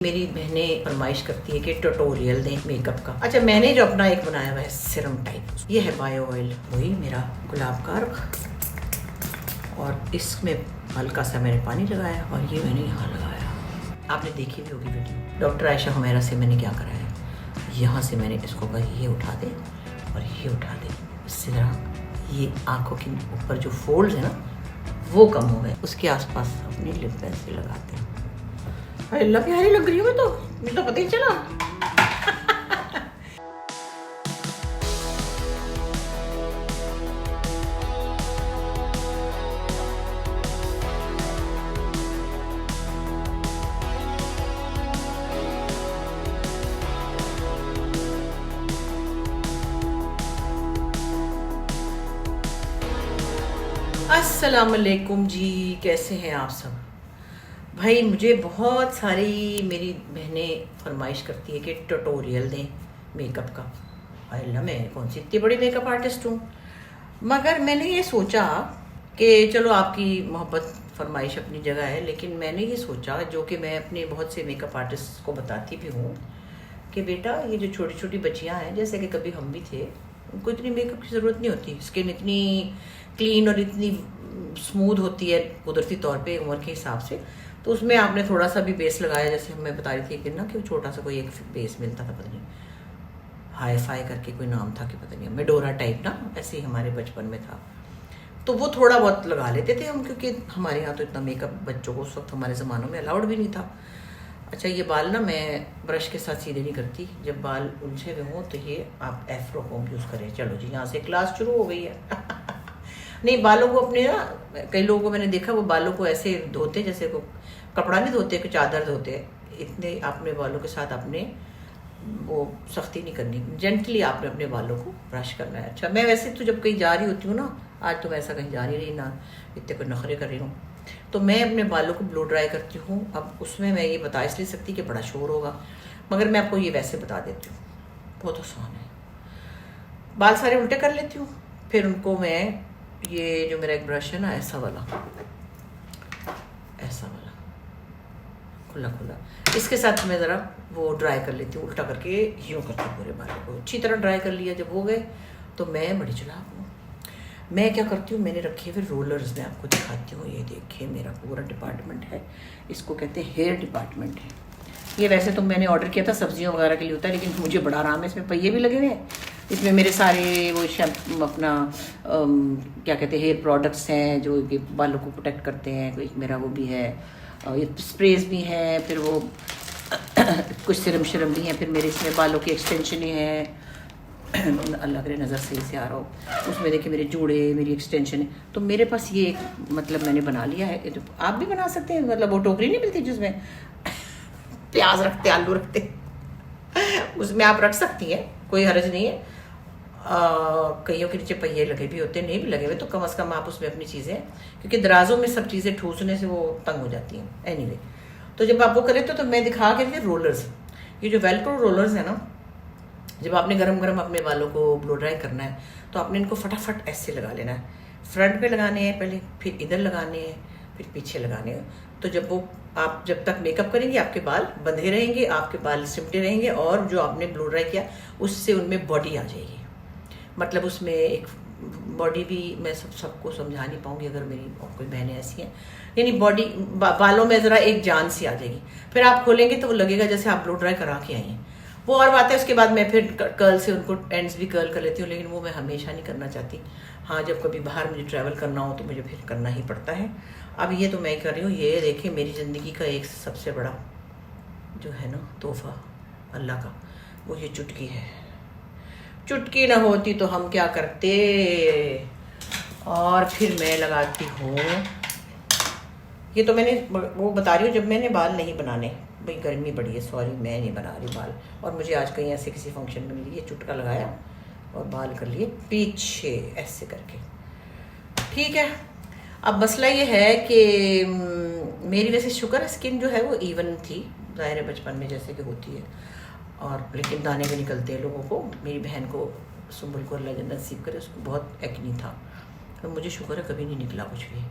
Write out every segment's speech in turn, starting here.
मेरी बहनें फरमाइश करती है कि ट्यूटोरियल दें मेकअप का। अच्छा, मैंने जो अपना एक बनाया हुआ है सिरम टाइप, ये है बायो ऑयल, वही मेरा गुलाब का अर्क, और इसमें हल्का सा मैंने पानी लगाया और ये मैंने यहाँ लगाया। आपने देखी भी होगी वीडियो। डॉक्टर आयशा हुमैरा से मैंने क्या कराया, यहाँ से मैंने इसको कहा ये उठा दे और ये उठा दे, इससे ज़रा ये आँखों के ऊपर जो फोल्ड्स है ना वो कम हो गए। उसके आसपास अपनी लिप पे ऐसे लगाते हैं। अल्लाह प्यारी लग रही हूँ मैं तो, मुझे तो पता ही चला। अस्सलाम वालेकुम जी, कैसे हैं आप सब भाई। मुझे बहुत सारी मेरी बहनें फरमाइश करती है कि ट्यूटोरियल दें मेकअप का। अल्लाह, मैं कौन सी इतनी बड़ी मेकअप आर्टिस्ट हूँ, मगर मैंने ये सोचा कि चलो आपकी मोहब्बत फरमाइश अपनी जगह है, लेकिन मैंने ये सोचा, जो कि मैं अपने बहुत से मेकअप आर्टिस्ट को बताती भी हूँ, कि बेटा ये जो छोटी छोटी बच्चियाँ हैं, जैसे कि कभी हम भी थे, उनको इतनी मेकअप की ज़रूरत नहीं होती। स्किन इतनी क्लीन और इतनी स्मूथ होती है कुदरती तौर पे उम्र के हिसाब से, तो उसमें आपने थोड़ा सा भी बेस लगाया। जैसे मैं बता रही थी कि ना कि छोटा सा कोई एक बेस मिलता था, पता नहीं हाई फाई करके कोई नाम था कि पता नहीं, मेडोरा टाइप ना, ऐसे ही हमारे बचपन में था, तो वो थोड़ा बहुत लगा लेते थे हम, क्योंकि हमारे यहाँ तो इतना मेकअप बच्चों को उस वक्त हमारे ज़मानों में अलाउड भी नहीं था। अच्छा, ये बाल ना मैं ब्रश के साथ सीधे नहीं करती, जब बाल उलझे हुए हों तो ये आप एफ्रो कॉम्ब यूज़ करें। चलो जी, यहाँ से क्लास शुरू हो गई है। नहीं, बालों को अपने ना, कई लोगों को मैंने देखा वो बालों को ऐसे धोते जैसे को कपड़ा नहीं धोते, कि चादर धोते, इतने अपने बालों के साथ अपने वो सख्ती नहीं करनी, जेंटली आपने अपने बालों को ब्रश करना है। अच्छा, मैं वैसे तो जब कहीं जा रही होती हूँ ना, आज तो मैं ऐसा कहीं जा नहीं रही ना, इतने कोई नखरे कर रही हूँ, तो मैं अपने बालों को ब्लो ड्राई करती हूँ। अब उसमें मैं ये बता इसलिए सकती कि बड़ा शोर होगा, मगर मैं आपको ये वैसे बता देती हूँ, बहुत आसान है। बाल सारे उल्टे कर लेती हूँ, फिर उनको मैं, ये जो मेरा एक ब्रश है ना, ऐसा वाला खुला खुला, इसके साथ मैं ज़रा वो ड्राई कर लेती हूँ, उल्टा करके यूँ करती हूँ पूरे बालों को। अच्छी तरह ड्राई कर लिया जब हो गए, तो मैं बड़ी चालाक हूँ। मैं क्या करती हूँ, मैंने रखे हुए रोलर्स, मैं आपको दिखाती हूँ। ये देखिए मेरा पूरा डिपार्टमेंट है, इसको कहते हैं हेयर डिपार्टमेंट है। ये वैसे तो मैंने ऑर्डर किया था सब्जियों वगैरह के लिए होता है, लेकिन मुझे बड़ा आराम है, इसमें पहिए भी लगे हुए हैं। इसमें मेरे सारे वो अपना क्या कहते हैं हेयर प्रोडक्ट्स हैं जो कि बालों को प्रोटेक्ट करते हैं। कोई मेरा वो भी है, ये स्प्रेज भी हैं, फिर वो कुछ सिरम भी हैं, फिर मेरे इसमें बालों की एक्सटेंशन ही है। अल्लाह करे नज़र सही से आ रहा हो, उसमें देखिए मेरे जूड़े, मेरी एक्सटेंशन है। तो मेरे पास ये एक मतलब मैंने बना लिया है, तो आप भी बना सकते हैं। मतलब वो टोकरी नहीं मिलती जिसमें प्याज रखते, आलू रखते, उसमें आप रख सकती हैं, कोई हर्ज नहीं है। कईयों के नीचे पहिए लगे भी होते हैं, नहीं भी लगे हुए तो कम से कम आप उसमें अपनी चीज़ें, क्योंकि दराजों में सब चीज़ें ठूसने से वो तंग हो जाती हैं। एनीवे, तो जब आप वो करें तो मैं दिखा के लिए रोलर्स, ये जो वेलक्रो रोलर्स है ना, जब आपने गरम गरम अपने बालों को ब्लो ड्राई करना है तो आपने इनको फटाफट ऐसे लगा लेना है। फ्रंट पे लगाने हैं पहले, फिर इधर लगाने हैं, फिर पीछे लगाने हैं। तो जब वो आप जब तक मेकअप करेंगे आपके बाल बंधे रहेंगे, आपके बाल सिमटे रहेंगे, और जो आपने ब्लो ड्राई किया उससे उनमें बॉडी आ जाएगी। मतलब उसमें एक बॉडी भी, मैं सबको समझा नहीं पाऊंगी अगर मेरी और कोई बहनें ऐसी हैं, यानी बॉडी बालों में ज़रा एक जान सी आ जाएगी। फिर आप खोलेंगे तो वो लगेगा जैसे आप ब्लो ड्राई करा के आई हैं। वो और बात है। उसके बाद मैं फिर कर्ल से उनको एंड्स भी कर्ल कर लेती हूँ, लेकिन वो मैं हमेशा नहीं करना चाहती। हाँ, जब कभी बाहर मुझे ट्रैवल करना हो तो मुझे फिर करना ही पड़ता है। अब ये तो मैं ही कर रही हूँ। ये देखिए मेरी ज़िंदगी का एक सबसे बड़ा जो है ना तोहफा अल्लाह का, वो ये चुटकी है। चुटकी ना होती तो हम क्या करते। और फिर मैं लगाती हूँ, ये तो मैंने वो बता रही हूँ जब मैंने बाल नहीं बनाने, भाई गर्मी बड़ी है, सॉरी मैं नहीं बना रही बाल, और मुझे आज कहीं ऐसे किसी फंक्शन में मिली, ये चुटका लगाया और बाल कर लिए पीछे ऐसे करके। ठीक है, अब मसला ये है कि मेरी वैसे शुक्र स्किन जो है वो इवन थी, ज़ाहिर है बचपन में जैसे कि होती है, और लेकिन दाने भी निकलते हैं लोगों को। मेरी बहन को, सुम्बुल को अल्लाह जन्नत नसीब करे, उसको बहुत एक्नी था, तो मुझे शुक्र है कभी नहीं निकला कुछ भी।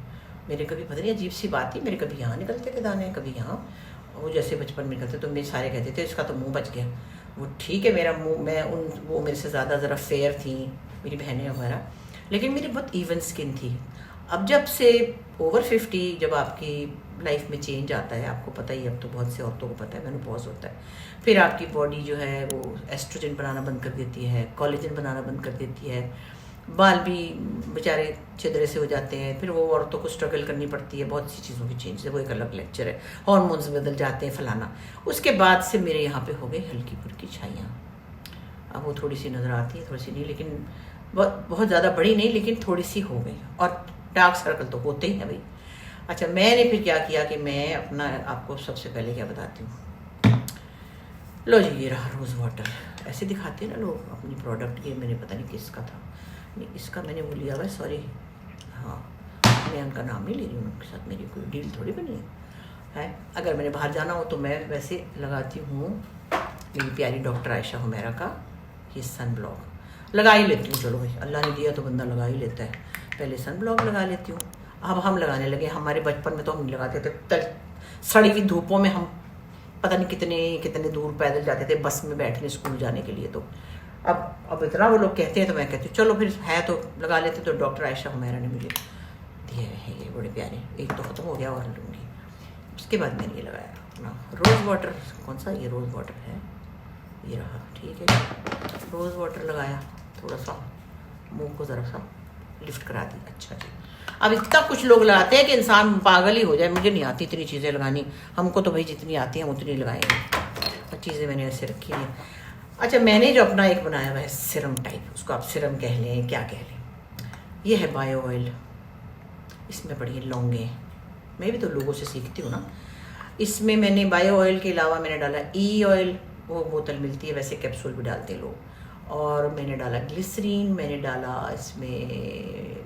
मेरे कभी पता नहीं अजीब सी बात थी, मेरे कभी यहाँ निकलते थे दाने, कभी यहाँ, वो जैसे बचपन में करते तो मेरे सारे कहते थे इसका तो मुंह बच गया। वो ठीक है, मेरा मुंह, मैं उन वो मेरे से ज़्यादा ज़रा फेयर थी मेरी बहनें वगैरह, लेकिन मेरी बहुत इवन स्किन थी। अब जब से ओवर 50 जब आपकी लाइफ में चेंज आता है, आपको पता ही, अब तो बहुत से औरतों को पता है मेनोपॉज होता है, फिर आपकी बॉडी जो है वो एस्ट्रोजन बनाना बंद कर देती है, कोलेजन बनाना बंद कर देती है, बाल भी बेचारे छिदरे से हो जाते हैं, फिर वो औरतों को स्ट्रगल करनी पड़ती है बहुत सी चीज़ों की चेंज है, वो एक अलग लेक्चर है, हार्मोन्स बदल जाते हैं फलाना। उसके बाद से मेरे यहाँ पे हो गई हल्की फुल्की छाइयाँ, अब वो थोड़ी सी नज़र आती है, थोड़ी सी नहीं, लेकिन बहुत ज़्यादा बड़ी नहीं, लेकिन थोड़ी सी हो गई। और डार्क सर्कल तो होते ही हैं भाई। अच्छा, मैंने फिर क्या किया कि मैं अपना आपको सबसे पहले क्या बताती हूँ, लो जी ये रहा रोज़ वाटर। ऐसे दिखाते हैं ना लोग अपनी प्रोडक्ट, ये मैंने पता नहीं किसका था, नहीं इसका मैंने वो लिया हुआ है, सॉरी, हाँ मैं उनका नाम नहीं ले रही हूँ, उनके साथ मेरी कोई डील थोड़ी बनी है। अगर मैंने बाहर जाना हो तो मैं वैसे लगाती हूँ मेरी प्यारी डॉक्टर आयशा हुमैरा का ये सन ब्लॉक लगा ही लेती हूँ। चलो भाई, अल्लाह ने दिया तो बंदा लगा ही लेता है। पहले सन ब्लॉक लगा लेती हूँ, अब हम लगाने लगे। हमारे बचपन में तो हम नहीं लगाते थे, सड़ी हुई धूपों में हम पता नहीं कितने कितने दूर पैदल जाते थे बस में बैठने स्कूल जाने के लिए। तो अब इतना वो लोग कहते हैं तो मैं कहती हूँ चलो फिर है तो लगा लेते। तो डॉक्टर आयशा हुमैरा ने मुझे दिए हैं ये बड़े प्यारे, एक तो ख़त्म हो गया और लूँगी। उसके बाद मैंने ये लगाया अपना रोज़ वाटर, कौन सा ये रोज़ वाटर है, ये रहा, ठीक है। रोज़ वाटर लगाया, थोड़ा सा मुंह को ज़रा सा लिफ्ट करा दी। अच्छा जी, अब इतना कुछ लोग लगाते हैं कि इंसान पागल ही हो जाए। मुझे नहीं आती इतनी चीज़ें लगानी, हमको तो भाई जितनी आती हैं हम उतनी लगाएंगे। और चीज़ें मैंने ऐसे रखी हैं। अच्छा, मैंने जो अपना एक बनाया हुआ है सिरम टाइप, उसको आप सिरम कह लें क्या कह लें, ये है बायो ऑयल। इसमें पड़ी है लौंगे, मैं भी तो लोगों से सीखती हूँ ना। इसमें मैंने बायो ऑयल के अलावा मैंने डाला ई ऑयल, वो बोतल मिलती है, वैसे कैप्सूल भी डालते हैं लोग। और मैंने डाला ग्लिसरीन, मैंने डाला इसमें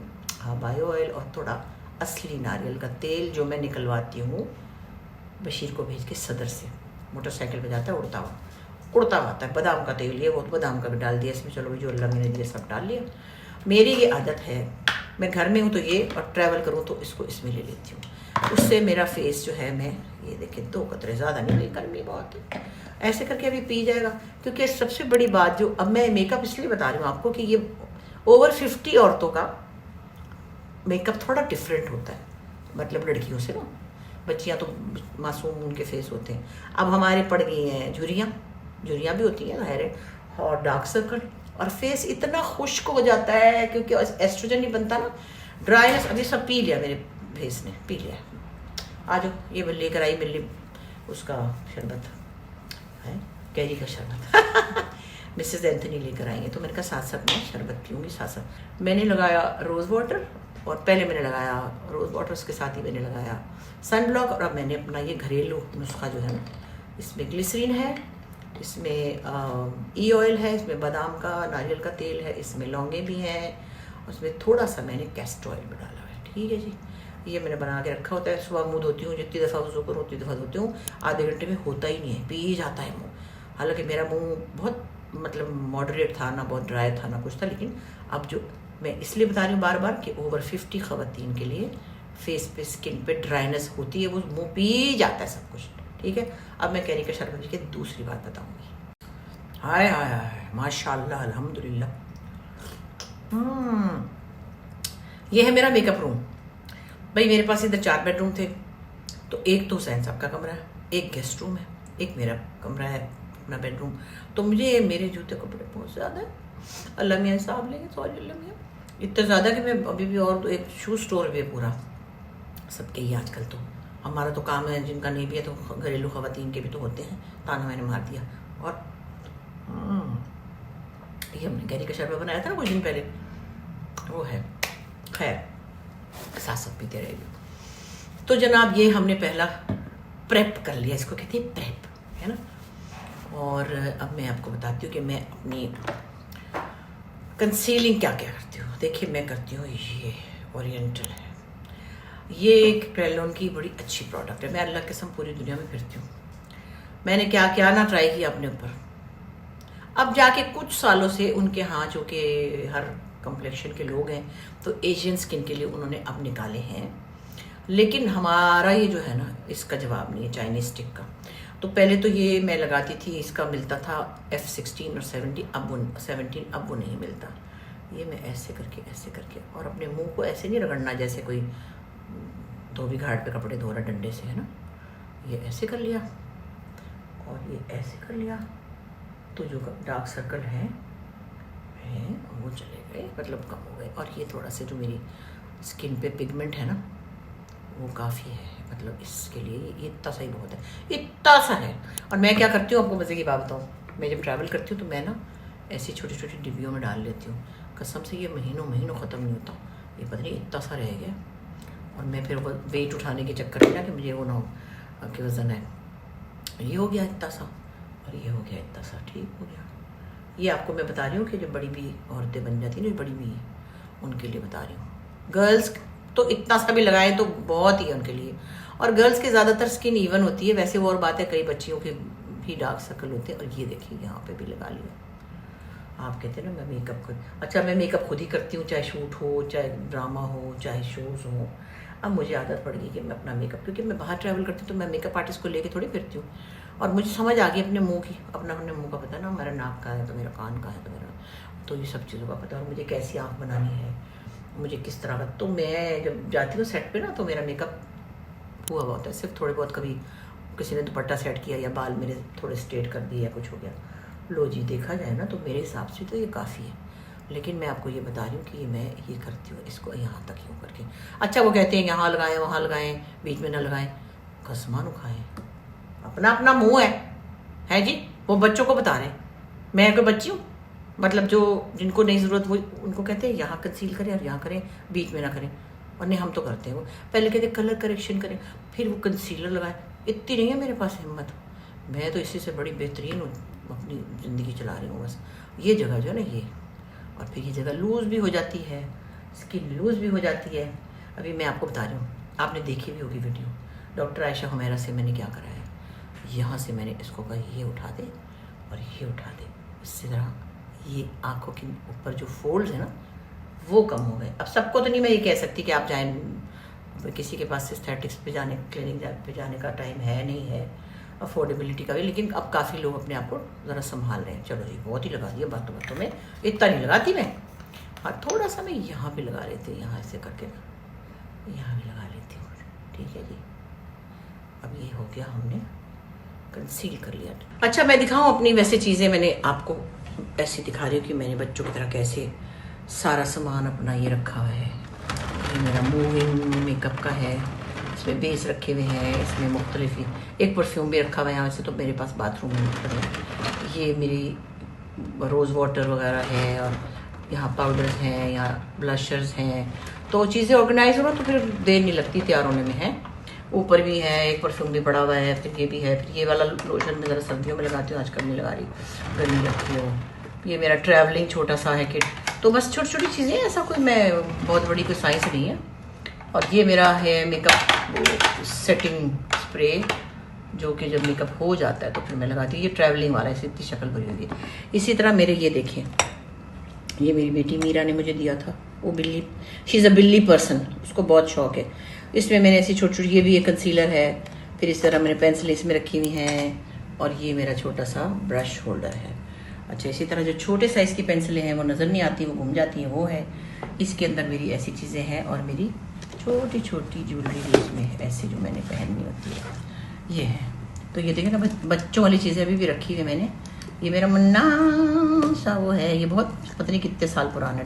हाँ बायो ऑयल, और थोड़ा असली नारियल का तेल जो मैं निकलवाती हूँ बशीर को भेज के सदर से, मोटरसाइकिल पे जाता है उड़ता हुआ आता है। बादाम का तेल, ये वो बादाम का भी डाल दिया इसमें, चलो जो अल्लाह मैंने दिया सब डाल लिया। मेरी ये आदत है, मैं घर में हूँ तो ये, और ट्रैवल करूँ तो इसको इसमें ले लेती हूँ। उससे मेरा फेस जो है, मैं ये देखिए 2 कतरे, ज़्यादा नहीं हुई, गर्मी बहुत है, ऐसे करके अभी पी जाएगा। क्योंकि सबसे बड़ी बात जो, अब मैं मेकअप इसलिए बता रही हूँ आपको कि ये ओवर 50 औरतों का मेकअप थोड़ा डिफरेंट होता है, मतलब लड़कियों से ना। बच्चियाँ तो मासूम उनके फेस होते हैं, अब हमारे पड़ गई हैं झुर्रियाँ भी होती हैं जाहिर है, और डार्क सर्कल, और फेस इतना खुश्क हो जाता है क्योंकि एस्ट्रोजन नहीं बनता ना, ड्राइनेस। अभी सब पी लिया मेरे फेस ने, पी लिया। आ जाओ, ये लेकर आई बिल्ली उसका शरबत है, कैरी का शरबत मिसेस एंथनी लेकर आई है, तो मैंने कहा साथ साथ मैं शरबत पीऊँगी साथ साथ। मैंने लगाया रोज़ वाटर, और पहले मैंने लगाया रोज़ वाटर, उसके साथ ही मैंने लगाया सन ब्लॉक। और अब मैंने अपना ये घरेलू नुस्खा जो है ना, इसमें ग्लिसरीन है, इसमें ई ऑयल है, इसमें बादाम का नारियल का तेल है, इसमें लौंगे भी हैं, उसमें थोड़ा सा मैंने कैस्टर ऑयल भी डाला है। ठीक है जी, ये मैंने बना के रखा होता है। सुबह मुँह धोती हूँ, जितनी दफ़ा वज़ू करूँ उतनी दफ़ा धोती हूँ, आधे घंटे में होता ही नहीं है, पी ही जाता है मुँह। हालांकि मेरा मुँह बहुत मतलब मॉडरेट था, ना बहुत ड्राई था ना कुछ था, लेकिन अब जो मैं इसलिए बता रही हूँ बार बार कि ओवर 50 ख़वातीन के लिए फेस पे, स्किन पे ड्राइनेस होती है, वो मुँह पी जाता है सब कुछ। ठीक है, अब मैं कैरी का शरबत की दूसरी बात बताऊंगी। हाय हाय हाय माशाल्लाह अल्हम्दुलिल्लाह। ये है मेरा मेकअप रूम। भाई मेरे पास इधर 4 बेडरूम थे, तो एक तो हुसैन साहब का कमरा है, एक गेस्ट रूम है, एक मेरा कमरा है अपना बेडरूम। तो मुझे मेरे जूते कपड़े बहुत ज़्यादा है, अल्लाह मियाँ साहब लेंगे, सॉरी अल्लाह मियाँ, इतना ज़्यादा कि मैं अभी भी, और तो एक शू स्टोर भी है पूरा, सबके ही आजकल तो। हमारा तो काम है, जिनका नहीं भी है तो घरेलू ख़वातीन के भी तो होते हैं, ताना मैंने मार दिया। और ये हमने कैरी का शरबत बनाया था ना कुछ दिन पहले, वो है, खैर साथ साथ पीते रहेगी। तो जनाब ये हमने पहला प्रेप कर लिया, इसको कहते हैं प्रेप, है ना। और अब मैं आपको बताती हूँ कि मैं अपनी कंसीलिंग क्या क्या करती हूँ। देखिए मैं करती हूँ, ये ओरिएंटल है, ये एक क्रेलॉन की बड़ी अच्छी प्रोडक्ट है। मैं अल्लाह कसम पूरी दुनिया में फिरती हूँ, मैंने क्या क्या ना ट्राई किया अपने ऊपर। अब जाके कुछ सालों से उनके यहाँ, जो कि हर कम्प्लेक्शन के लोग हैं, तो एशियन स्किन के लिए उन्होंने अब निकाले हैं लेकिन हमारा ये जो है ना, इसका जवाब नहीं है चाइनीज स्टिक का। तो पहले तो ये मैं लगाती थी, इसका मिलता था F16 और 17, अब वो नहीं मिलता। ये मैं ऐसे करके और अपने मुंह को ऐसे नहीं रगड़ना जैसे कोई धोबी घाट पे कपड़े धो रहा डंडे से, है ना। ये ऐसे कर लिया और ये ऐसे कर लिया, तो जो डार्क सर्कल है वो चले गए, मतलब कम हो गए। और ये थोड़ा सा जो मेरी स्किन पे पिगमेंट है ना, वो काफ़ी है, मतलब इसके लिए ये इतना सा ही बहुत है, इतना सा है। और मैं क्या करती हूँ, आपको मज़े की बात बताऊँ, मैं जब ट्रैवल करती हूँ तो मैं ना ऐसी छोटी छोटी डिब्बियों में डाल लेती हूँ। कसम से ये महीनों महीनों ख़त्म नहीं होता, ये पता नहीं इतना सा रह गया। और मैं फिर वो वेट उठाने के चक्कर में ना, कि मुझे वो ना हो कि वज़न है, ये हो गया इतना सा और ये हो गया इतना सा, ठीक हो गया। ये आपको मैं बता रही हूँ कि जो बड़ी भी औरतें बन जाती हैं, जो बड़ी भी उनके लिए बता रही हूँ। गर्ल्स तो इतना सा भी लगाएं तो बहुत ही है उनके लिए। और गर्ल्स की ज़्यादातर स्किन इवन होती है, वैसे वो और बात है, कई बच्चियों के भी डार्क सर्कल होते हैं। और ये देखिए यहाँ पे भी लगा लिया। आप कहते हैं ना मैं मेकअप कर, अच्छा मैं मेकअप खुद ही करती हूँ, चाहे शूट हो, चाहे ड्रामा हो, चाहे शोज़ हो। अब मुझे आदत पड़ गई कि मैं अपना मेकअप, क्योंकि मैं बाहर ट्रैवल करती हूँ तो मैं मेकअप आर्टिस्ट को लेके थोड़ी फिरती हूँ। और मुझे समझ आ गई अपने मुंह की, अपने मुंह का पता है ना, मेरा नाक का है तो मेरा कान का है तो मेरा, तो ये सब चीज़ों का पता है। और मुझे कैसी आँख बनानी है, मुझे किस तरह का, तो मैं जब जाती हूँ सेट पे ना, तो मेरा मेकअप हुआ बहुत है, सिर्फ थोड़े बहुत कभी किसी ने दुपट्टा सेट किया या बाल मेरे थोड़े स्ट्रेट कर दिए या कुछ हो गया। लो जी, देखा जाए ना तो मेरे हिसाब से तो ये काफ़ी है। लेकिन मैं आपको ये बता रही हूँ कि मैं ये करती हूँ, इसको यहाँ तक यूँ करके। अच्छा वो कहते हैं यहाँ लगाएं वहाँ लगाएं, बीच में ना लगाएं, कसमान उखाएं, अपना अपना मुँह है जी। वो बच्चों को बता रहे हैं, मैं कोई बच्ची हूँ? मतलब जो जिनको नहीं ज़रूरत वो उनको कहते हैं यहाँ कंसील करें और यहाँ करें, बीच में ना करें। और नहीं, हम तो करते हैं। वो पहले कहते हैं कलर करेक्शन करें, फिर वो कंसीलर लगाएं। इतनी नहीं है मेरे पास हिम्मत, मैं तो इसी से बड़ी बेहतरीन अपनी ज़िंदगी चला रही हूँ बस। ये जगह जो है ना ये, और फिर ये जगह लूज़ भी हो जाती है, स्किन लूज़ भी हो जाती है। अभी मैं आपको बता रही हूँ, आपने देखी भी होगी वीडियो, डॉक्टर आयशा हुमैरा से मैंने क्या कराया है। यहाँ से मैंने इसको कहा ये उठा दे और ये उठा दे, इससे ज़रा ये आँखों के ऊपर जो फोल्ड्स है ना वो कम हो गए। अब सबको तो नहीं मैं ये कह सकती कि आप जाएं, किसी के पास एस्थेटिक्स पे जाने, क्लिनिक पे जाने का टाइम है नहीं है, अफोर्डेबिलिटी का भी, लेकिन अब काफ़ी लोग अपने आप को ज़रा संभाल रहे हैं। चलो जी, बहुत ही लगा दिया बातों बातों में, इतना नहीं लगाती मैं। हाँ, थोड़ा सा मैं यहाँ पे लगा लेती हूँ, यहाँ ऐसे करके यहाँ भी लगा लेती हूँ, ठीक है जी। अब ये हो गया, हमने कंसील कर लिया। अच्छा मैं दिखाऊँ अपनी वैसे चीज़ें, मैंने आपको ऐसे दिखा रही हूँ कि मैंने बच्चों की तरह कैसे सारा सामान अपना ये रखा हुआ है। ये मेरा मूविंग मेकअप का है, इसमें बेस रखे हुए हैं, इसमें मुख्तलिफ ही एक परफ्यूम भी रखा हुआ है। यहाँ से तो मेरे पास बाथरूम में है। ये मेरी रोज़ वाटर वगैरह है, और यहाँ पाउडर्स हैं, यहाँ ब्लशर्स हैं। तो चीज़ें ऑर्गेनाइज हो ना तो फिर देर नहीं लगती तैयार होने में है। ऊपर भी है, एक परफ्यूम भी पड़ा हुआ है, फिर ये भी है, फिर ये वाला लोशन मैं ज़रा सर्दियों में लगाती हूँ, आजकल नहीं लगा रही, गर्मी लगती हो। ये मेरा ट्रैवलिंग छोटा सा है किट। तो बस छोटी छोटी चीज़ें, ऐसा कोई मैं बहुत बड़ी कोई साइंस नहीं है। और ये मेरा है मेकअप सेटिंग स्प्रे, जो कि जब मेकअप हो जाता है तो फिर मैं लगाती हूँ। ये ट्रैवलिंग वाला है, इसे इतनी शक्ल भरी हुई है। इसी तरह मेरे ये देखिए, ये मेरी बेटी मीरा ने मुझे दिया था, वो बिल्ली, शी इज़ अ बिल्ली पर्सन, उसको बहुत शौक है। इसमें मैंने ऐसी छोटी छोटी, ये भी एक कंसीलर है, फिर इस तरह मैंने पेंसिल इसमें रखी हुई हैं, और ये मेरा छोटा सा ब्रश होल्डर है। अच्छा, इसी तरह जो छोटे साइज़ की पेंसिलें हैं वो नज़र नहीं आती, वो घूम जाती हैं, वो है। इसके अंदर मेरी ऐसी चीज़ें हैं, और मेरी छोटी छोटी ज्वेलरी भी इसमें ऐसे जो मैंने पहननी होती है, ये है। तो ये देखें ना, बच्चों वाली चीज़ें अभी भी रखी हुई मैंने। ये मेरा मुन्ना सा वो है, ये बहुत पता नहीं कितने साल पुराना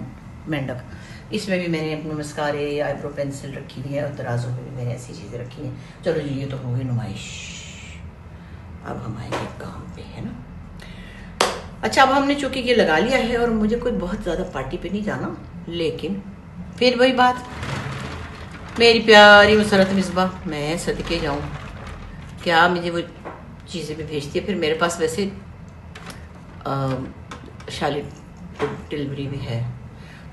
मेंढक। इसमें भी मैंने अपने मस्कारे या आईब्रो पेंसिल रखी हुई है, और दराजों में भी मैंने ऐसी चीज़ें रखी हैं। चलो जी, ये तो हो गई नुमाइश, अब हम आएंगे काम पे, है ना। अच्छा, अब हमने चूँकि ये लगा लिया है, और मुझे कोई बहुत ज़्यादा पार्टी पे नहीं जाना, लेकिन फिर वही बात, मेरी प्यारी मुसरत मिसबा, मैं सदके जाऊँ क्या, मुझे वो चीज़ें भी भेजती है। फिर मेरे पास वैसे शाली डिलीवरी भी है,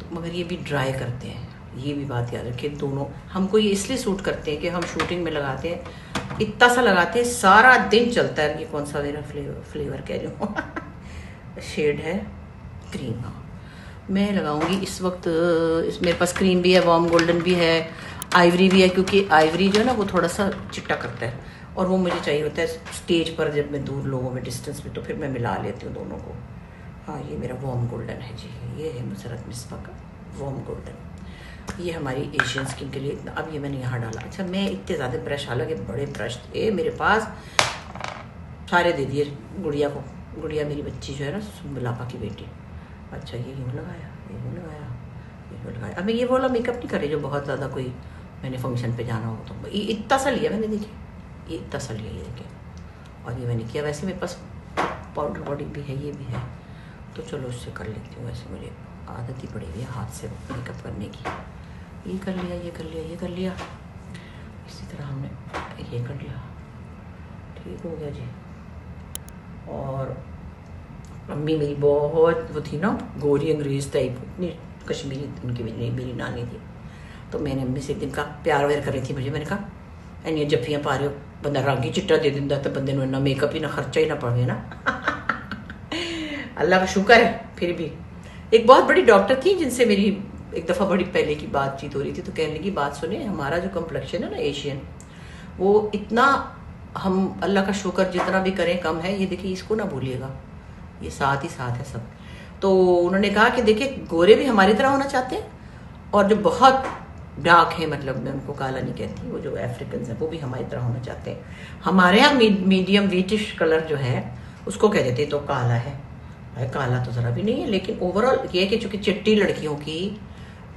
तो मगर ये भी ड्राई करते हैं, ये भी बात याद रखें। दोनों हमको ये इसलिए सूट करते हैं कि हम शूटिंग में लगाते हैं, इतना सा लगाते हैं, सारा दिन चलता है। ये कौन सा मेरा फ्लेवर कह रही हूँ शेड है क्रीम। हाँ, मैं लगाऊंगी इस वक्त, इस मेरे पास क्रीम भी है, वार्म गोल्डन भी है, आइवरी भी है, क्योंकि आइवरी जो है ना वो थोड़ा सा चिट्टा करता है, और वो मुझे चाहिए होता है स्टेज पर जब मैं दूर लोगों में डिस्टेंस में, तो फिर मैं मिला लेती हूँ दोनों को। हाँ, ये मेरा वार्म गोल्डन है जी, ये है मुसरत मिस्बा का वार्म गोल्डन। ये हमारी एशियन स्किन के लिए। अब ये मैंने यहाँ डाला। अच्छा, मैं इतने ज़्यादा ब्रश, हालांकि बड़े ब्रश थे मेरे पास, सारे दे दिए गुड़िया को। गुड़िया मेरी बच्ची जो है ना, सुम्बलापा की बेटी। अच्छा, ये यूँ लगाया, ये यूँ लगाया, ये यूँ लगाया। अब मैं ये वाला मेकअप नहीं कर रही जो बहुत ज़्यादा कोई मैंने फंक्शन पे जाना हो तो। ये इतना सा लिया मैंने, देखिए ये इतना सा लिया, ये देखिए, और ये मैंने किया। वैसे मेरे पास पाउडर बॉडी भी है, ये भी है, तो चलो उससे कर लेती हूँ। वैसे मुझे आदत ही पड़ी हुई है हाथ से मेकअप करने की। ये कर लिया, ये कर लिया, ये कर लिया, इसी तरह हमने ये कर लिया, ठीक हो गया जी। और अम्मी मेरी बहुत वो थी ना, गोरी अंग्रेज टाइप, इतनी कश्मीरी उनकी मेरी नानी थी। तो मैंने अम्मी से एक दिन कहा, प्यार व्यार कर रही थी मुझे, मैंने कहा इन्नी जफ्फियाँ पा रहे हो, बंदा रंग ही चिट्टा दे दिंदा तो बंदे ना मेकअप ही ना खर्चा ही ना पड़े ना। अल्लाह का शुक्र है। फिर भी एक बहुत बड़ी डॉक्टर थी जिनसे मेरी एक दफ़ा बड़ी पहले की बातचीत हो रही थी, तो कहने लगी, बात सुने, हमारा जो कम्प्लेक्शन है ना एशियन, वो इतना, हम अल्लाह का शुक्र जितना भी करें कम है। ये देखिए, इसको ना भूलिएगा, ये साथ ही साथ है सब। तो उन्होंने कहा कि देखिए, गोरे भी हमारी तरह होना चाहते हैं, और जो बहुत डार्क है, मतलब मैं उनको काला नहीं कहती, वो जो अफ्रीकन है वो भी हमारी तरह होना चाहते हैं। हमारे यहाँ मीडियम वीटिश कलर जो है उसको कह देते तो काला है। भाई काला तो ज़रा भी नहीं है, लेकिन ओवरऑल ये है कि चूँकि चिट्टी लड़कियों की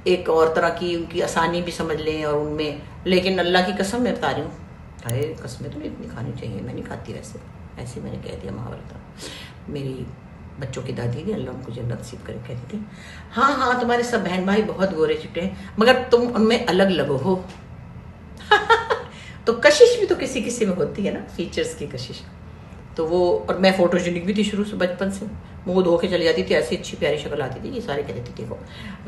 एक और तरह की उनकी आसानी भी समझ लें, और उनमें, लेकिन अल्लाह की कसम मैं बता रही हूँ, अरे कसमें तो नहीं इतनी खानी चाहिए, मैं नहीं खाती वैसे, ऐसे मैंने कह दिया महावरता। मेरी बच्चों की दादी थी, अल्लाह उनको जन्नत नसीब करे, कहती थी, हाँ हाँ तुम्हारे सब बहन भाई बहुत गोरे चिट्टे हैं, मगर तुम उनमें अलग लगो हो। तो कशिश भी तो किसी किसी में होती है ना, फीचर्स की कशिश। तो वो, और मैं फोटोजेनिक भी थी शुरू से, बचपन से मुँह धो के चली जाती थी, ऐसी अच्छी प्यारी शक्ल आती थी। ये सारे कहते थे देखो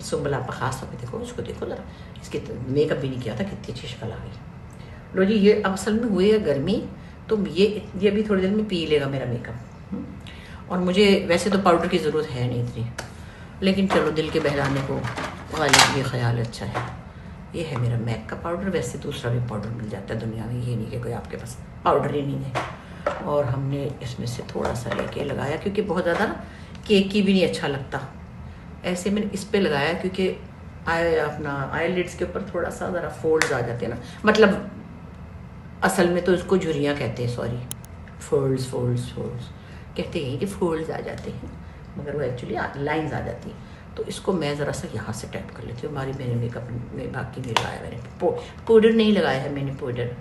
सुम्बलापा खास तौर पे, देखो उसको, देखो जरा, इसके मेकअप भी नहीं किया था, कितनी अच्छी शक्ल आ गई। लो जी, ये अब असल में हुई है गर्मी, तो ये भी थोड़ी देर में पी लेगा मेरा मेकअप। और मुझे वैसे तो पाउडर की ज़रूरत है नहीं इतनी, लेकिन चलो दिल के बहलाने को गालिब ये ख्याल अच्छा है। ये है मेरा मैक का पाउडर। वैसे दूसरा भी पाउडर मिल जाता है दुनिया में, ये नहीं कि कोई आपके पास पाउडर ही नहीं है। और हमने इसमें से थोड़ा सा लेके लगाया, क्योंकि बहुत ज़्यादा ना केक की भी नहीं अच्छा लगता। ऐसे मैंने इस पर लगाया, क्योंकि अपना आई लिड्स के ऊपर थोड़ा सा ज़रा फोल्ड्स आ जाते हैं ना, मतलब असल में तो उसको झुर्रियाँ कहते हैं, सॉरी, फोल्ड्स कहते हैं कि फोल्ड्स आ जाते हैं, मगर वो एक्चुअली लाइंस आ जाती हैं। तो इसको मैं ज़रा सा यहाँ से टैप कर लेती हूँ। हमारी मैंने मेकअप में बाकी नहीं लगाया, मैंने पाउडर नहीं लगाया है मैंने, पाउडर।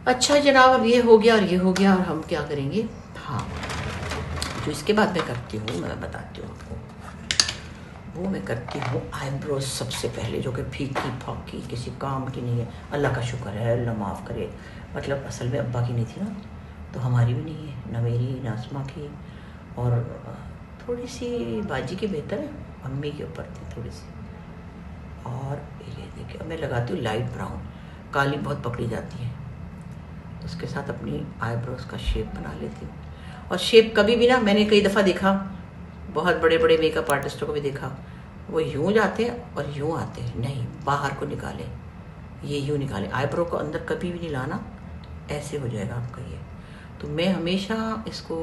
अच्छा जनाब, अब ये हो गया और ये हो गया, और हम क्या करेंगे, हाँ जो इसके बाद मैं करती हूँ, मैं बताती हूँ आपको। वो मैं करती हूँ आईब्रोज सबसे पहले, जो कि फीकी फाकी किसी काम की नहीं है। अल्लाह का शुक्र है, अल्लाह माफ़ करे। मतलब असल में अब्बा की नहीं थी ना, तो हमारी भी नहीं है, ना मेरी ना आसमा की, और थोड़ी सी बाजी की बेहतर है, अम्मी के ऊपर थी थोड़ी सी। और ये देखिए, अब मैं लगाती हूँ लाइट ब्राउन, काली बहुत पकड़ी जाती है, उसके साथ अपनी आईब्रोज का शेप बना लेती हूँ। और शेप कभी भी ना, मैंने कई दफ़ा देखा, बहुत बड़े बड़े मेकअप आर्टिस्टों को भी देखा, वो यूँ जाते हैं और यूँ आते हैं, नहीं, बाहर को निकालें, ये यूँ निकालें, आईब्रो को अंदर कभी भी नहीं लाना, ऐसे हो जाएगा आपका ये। तो मैं हमेशा इसको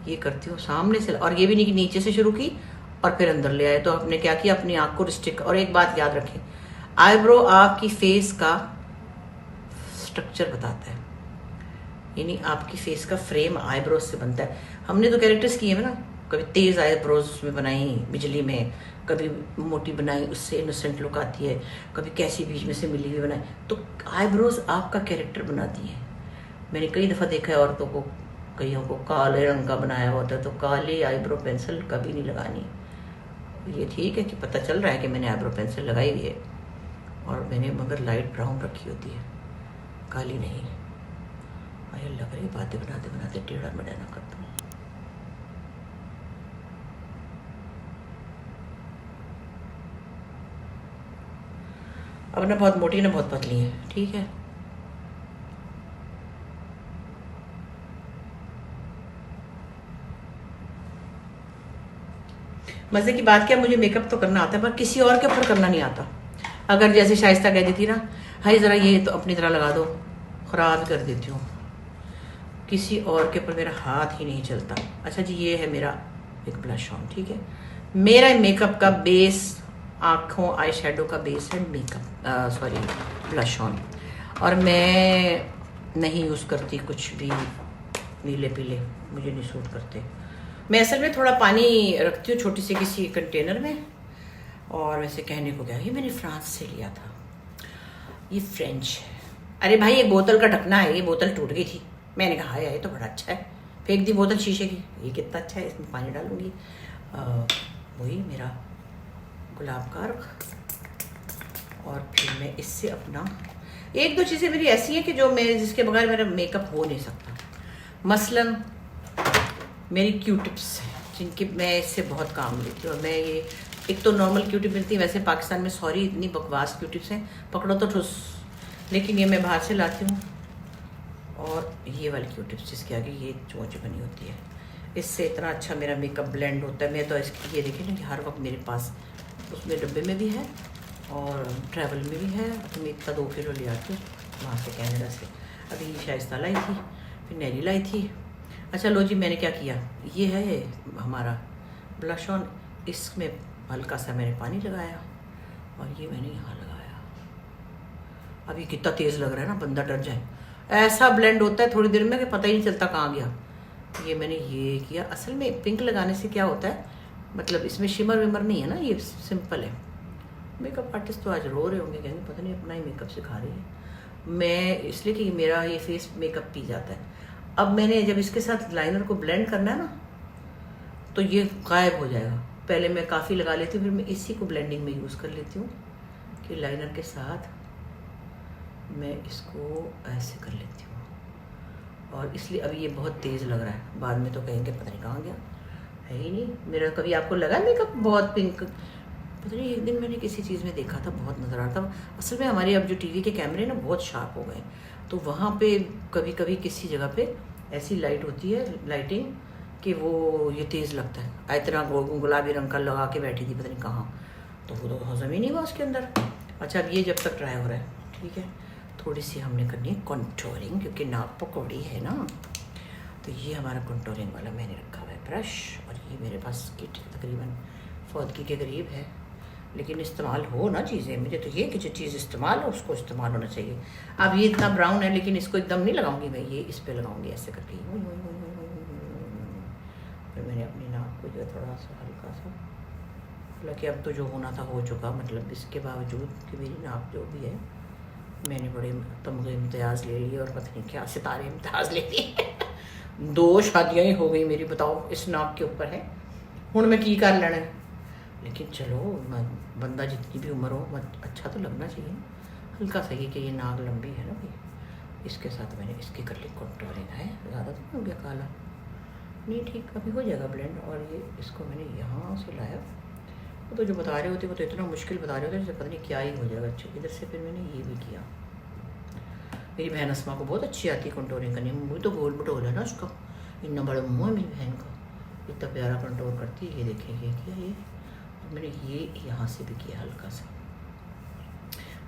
ये करती हूँ सामने से, और ये भी नहीं कि नीचे से शुरू की और फिर अंदर ले आए। तो आपने क्या किया, अपनी आँख को रिस्ट्रिक्ट। और एक बात याद रखें, आईब्रो आपकी फेस का स्ट्रक्चर बताता है, यानी आपकी फेस का फ्रेम आईब्रोज से बनता है। हमने तो कैरेक्टर्स किए हैं ना, कभी तेज़ आईब्रोज में बनाई बिजली में, कभी मोटी बनाई, उससे इनोसेंट लुक आती है, कभी कैसी बीच में से मिली हुई बनाई। तो आईब्रोज आपका कैरेक्टर बनाती है। मैंने कई दफ़ा देखा है औरतों को, कईयों को काले रंग का बनाया हुआ होता है, तो काली आईब्रो पेंसिल कभी नहीं लगानी। ये ठीक है कि पता चल रहा है कि मैंने आईब्रो पेंसिल लगाई हुई है, और मैंने मगर लाइट ब्राउन रखी होती है, काली नहीं। अरे लग रही बातें बनाते बनाते टेढ़ा मेढ़ा ना कर दूँ। अब ना बहुत मोटी ना बहुत पतली है, ठीक है। मज़े की बात क्या, मुझे मेकअप तो करना आता है, पर किसी और के ऊपर करना नहीं आता। अगर जैसे शाइस्ता कह देती ना, हाय ज़रा ये तो अपनी तरह लगा दो, ख़राब कर देती हूँ। किसी और के ऊपर मेरा हाथ ही नहीं चलता। अच्छा जी, ये है मेरा एक ब्लश ऑन, ठीक है। मेरा मेकअप का बेस, आँखों आई शेडो का बेस है मेकअप, सॉरी ब्लश ऑन। और मैं नहीं यूज़ करती कुछ भी नीले पीले, मुझे नहीं सूट करते। मैं असल में थोड़ा पानी रखती हूँ छोटी सी किसी कंटेनर में। और वैसे कहने को क्या, ये मैंने फ्रांस से लिया था, ये फ्रेंच है। अरे भाई, ये बोतल का ढकना है, ये बोतल टूट गई थी। मैंने कहा ये तो बड़ा अच्छा है, फेंक दी बोतल शीशे की। ये कितना अच्छा है, इसमें पानी डालूंगी। वही मेरा गुलाब का अर्क। और फिर मैं इससे अपना एक दो चीज़ें मेरी ऐसी हैं कि जो मैं जिसके बगैर मेरा मेकअप हो नहीं सकता। मसलन मेरी क्यू टिप्स हैं जिनकी मैं इससे बहुत काम लेती हूँ। और मैं ये एक तो नॉर्मल क्यू टिप मिलती है, वैसे पाकिस्तान में सॉरी इतनी बकवास क्यू टिप्स हैं, पकड़ो तो ठुस, लेकिन ये मैं बाहर से लाती हूँ। और ये वाली क्यू टिप्स जिसके आगे ये चोंच बनी होती है, इससे इतना अच्छा मेरा मेकअप ब्लेंड होता है। मैं तो इसकी ये देखिए ना कि हर वक्त मेरे पास उसमें डब्बे में भी है और ट्रैवल में भी है। तो मैं इतना 2 किलो ले आती हूँ वहाँ से, कनाडा से। अभी शाइस्ता लाई थी, फिर नैरी लाई थी। अच्छा लो जी, मैंने क्या किया, ये है हमारा ब्लश ऑन। इसमें हल्का सा मैंने पानी लगाया और ये मैंने यहाँ लगाया। अभी कितना तेज़ लग रहा है ना, बंदा डर जाए। ऐसा ब्लेंड होता है थोड़ी देर में कि पता ही नहीं चलता कहाँ गया। ये मैंने ये किया। असल में पिंक लगाने से क्या होता है, मतलब इसमें शिमर विमर नहीं है ना, ये सिंपल है। मेकअप आर्टिस्ट तो आज रो रहे होंगे, कहेंगे पता नहीं अपना ही मेकअप सिखा रही है। मैं इसलिए कि मेरा ये फेस मेकअप पी जाता है। अब मैंने जब इसके साथ लाइनर को ब्लेंड करना है ना, तो ये गायब हो जाएगा। पहले मैं काफ़ी लगा लेती हूँ, फिर मैं इसी को ब्लेंडिंग में यूज़ कर लेती हूँ कि लाइनर के साथ मैं इसको ऐसे कर लेती हूँ। और इसलिए अभी ये बहुत तेज़ लग रहा है, बाद में तो कहेंगे पता नहीं कहाँ गया, है ही नहीं। मेरा कभी आपको लगा मेकअप बहुत पिंक? पता नहीं, एक दिन मैंने किसी चीज़ में देखा था, बहुत नज़र आता था। असल में हमारे अब जो टीवी के कैमरे ना बहुत शार्प हो गए, तो वहाँ पे कभी कभी किसी जगह पे ऐसी लाइट होती है, लाइटिंग, कि वो ये तेज़ लगता है। इतना गुलाबी रंग का लगा के बैठी थी पता नहीं कहाँ, तो वो तो हजम ही नहीं हुआ उसके अंदर। अच्छा, अब ये जब तक ड्राई हो रहा है, ठीक है, थोड़ी सी हमने करनी है कंटूरिंग, क्योंकि नाक पकौड़ी है ना। तो ये हमारा कंटूरिंग वाला मैंने रखा हुआ है ब्रश। और ये मेरे पास किट तकरीबन फौदगी के करीब है, लेकिन इस्तेमाल हो ना चीज़ें। मुझे तो ये कि जो चीज़ इस्तेमाल हो उसको इस्तेमाल होना चाहिए। अब ये इतना ब्राउन है, लेकिन इसको एकदम नहीं लगाऊंगी मैं, ये इस पर लगाऊंगी ऐसे करके। फिर मैंने अपनी नाक को जो है थोड़ा सा हल्का सा, हालांकि अब तो जो होना था हो चुका, मतलब इसके बावजूद कि मेरी नाक जो भी है, मैंने बड़े तमगे इम्तियाज़ ले लिए और पता नहीं क्या सितारे इम्तियाज़ ले लिए। 2 शादियाँ ही हो गई मेरी, बताओ, इस नाक के ऊपर है। हुण मैं की कर लेना है, लेकिन चलो बंदा जितनी भी उम्र हो अच्छा तो लगना चाहिए। हल्का सा ही कि ये नाक लंबी है ना भाई। इसके साथ मैंने इसकी कर ली कंटूरिंग है, ज़्यादा तो नहीं हो गया काला, नहीं ठीक, अभी हो जाएगा ब्लेंड। और ये इसको मैंने यहाँ से लाया, वो तो जो बता रहे होते वो तो इतना मुश्किल बता रहे होते जैसे पता नहीं क्या ही हो जाएगा। अच्छा, इधर से फिर मैंने ये भी किया। मेरी बहन अस्मा को बहुत अच्छी आती है कंटूरिंग करनी। मुँह तो गोल मटोल है ना उसका, इतना बड़ा मुँह है मेरी बहन का, इतना प्यारा कंटूर करती है। ये देखें, ये किया ये, और मैंने ये यहाँ से भी किया हल्का सा।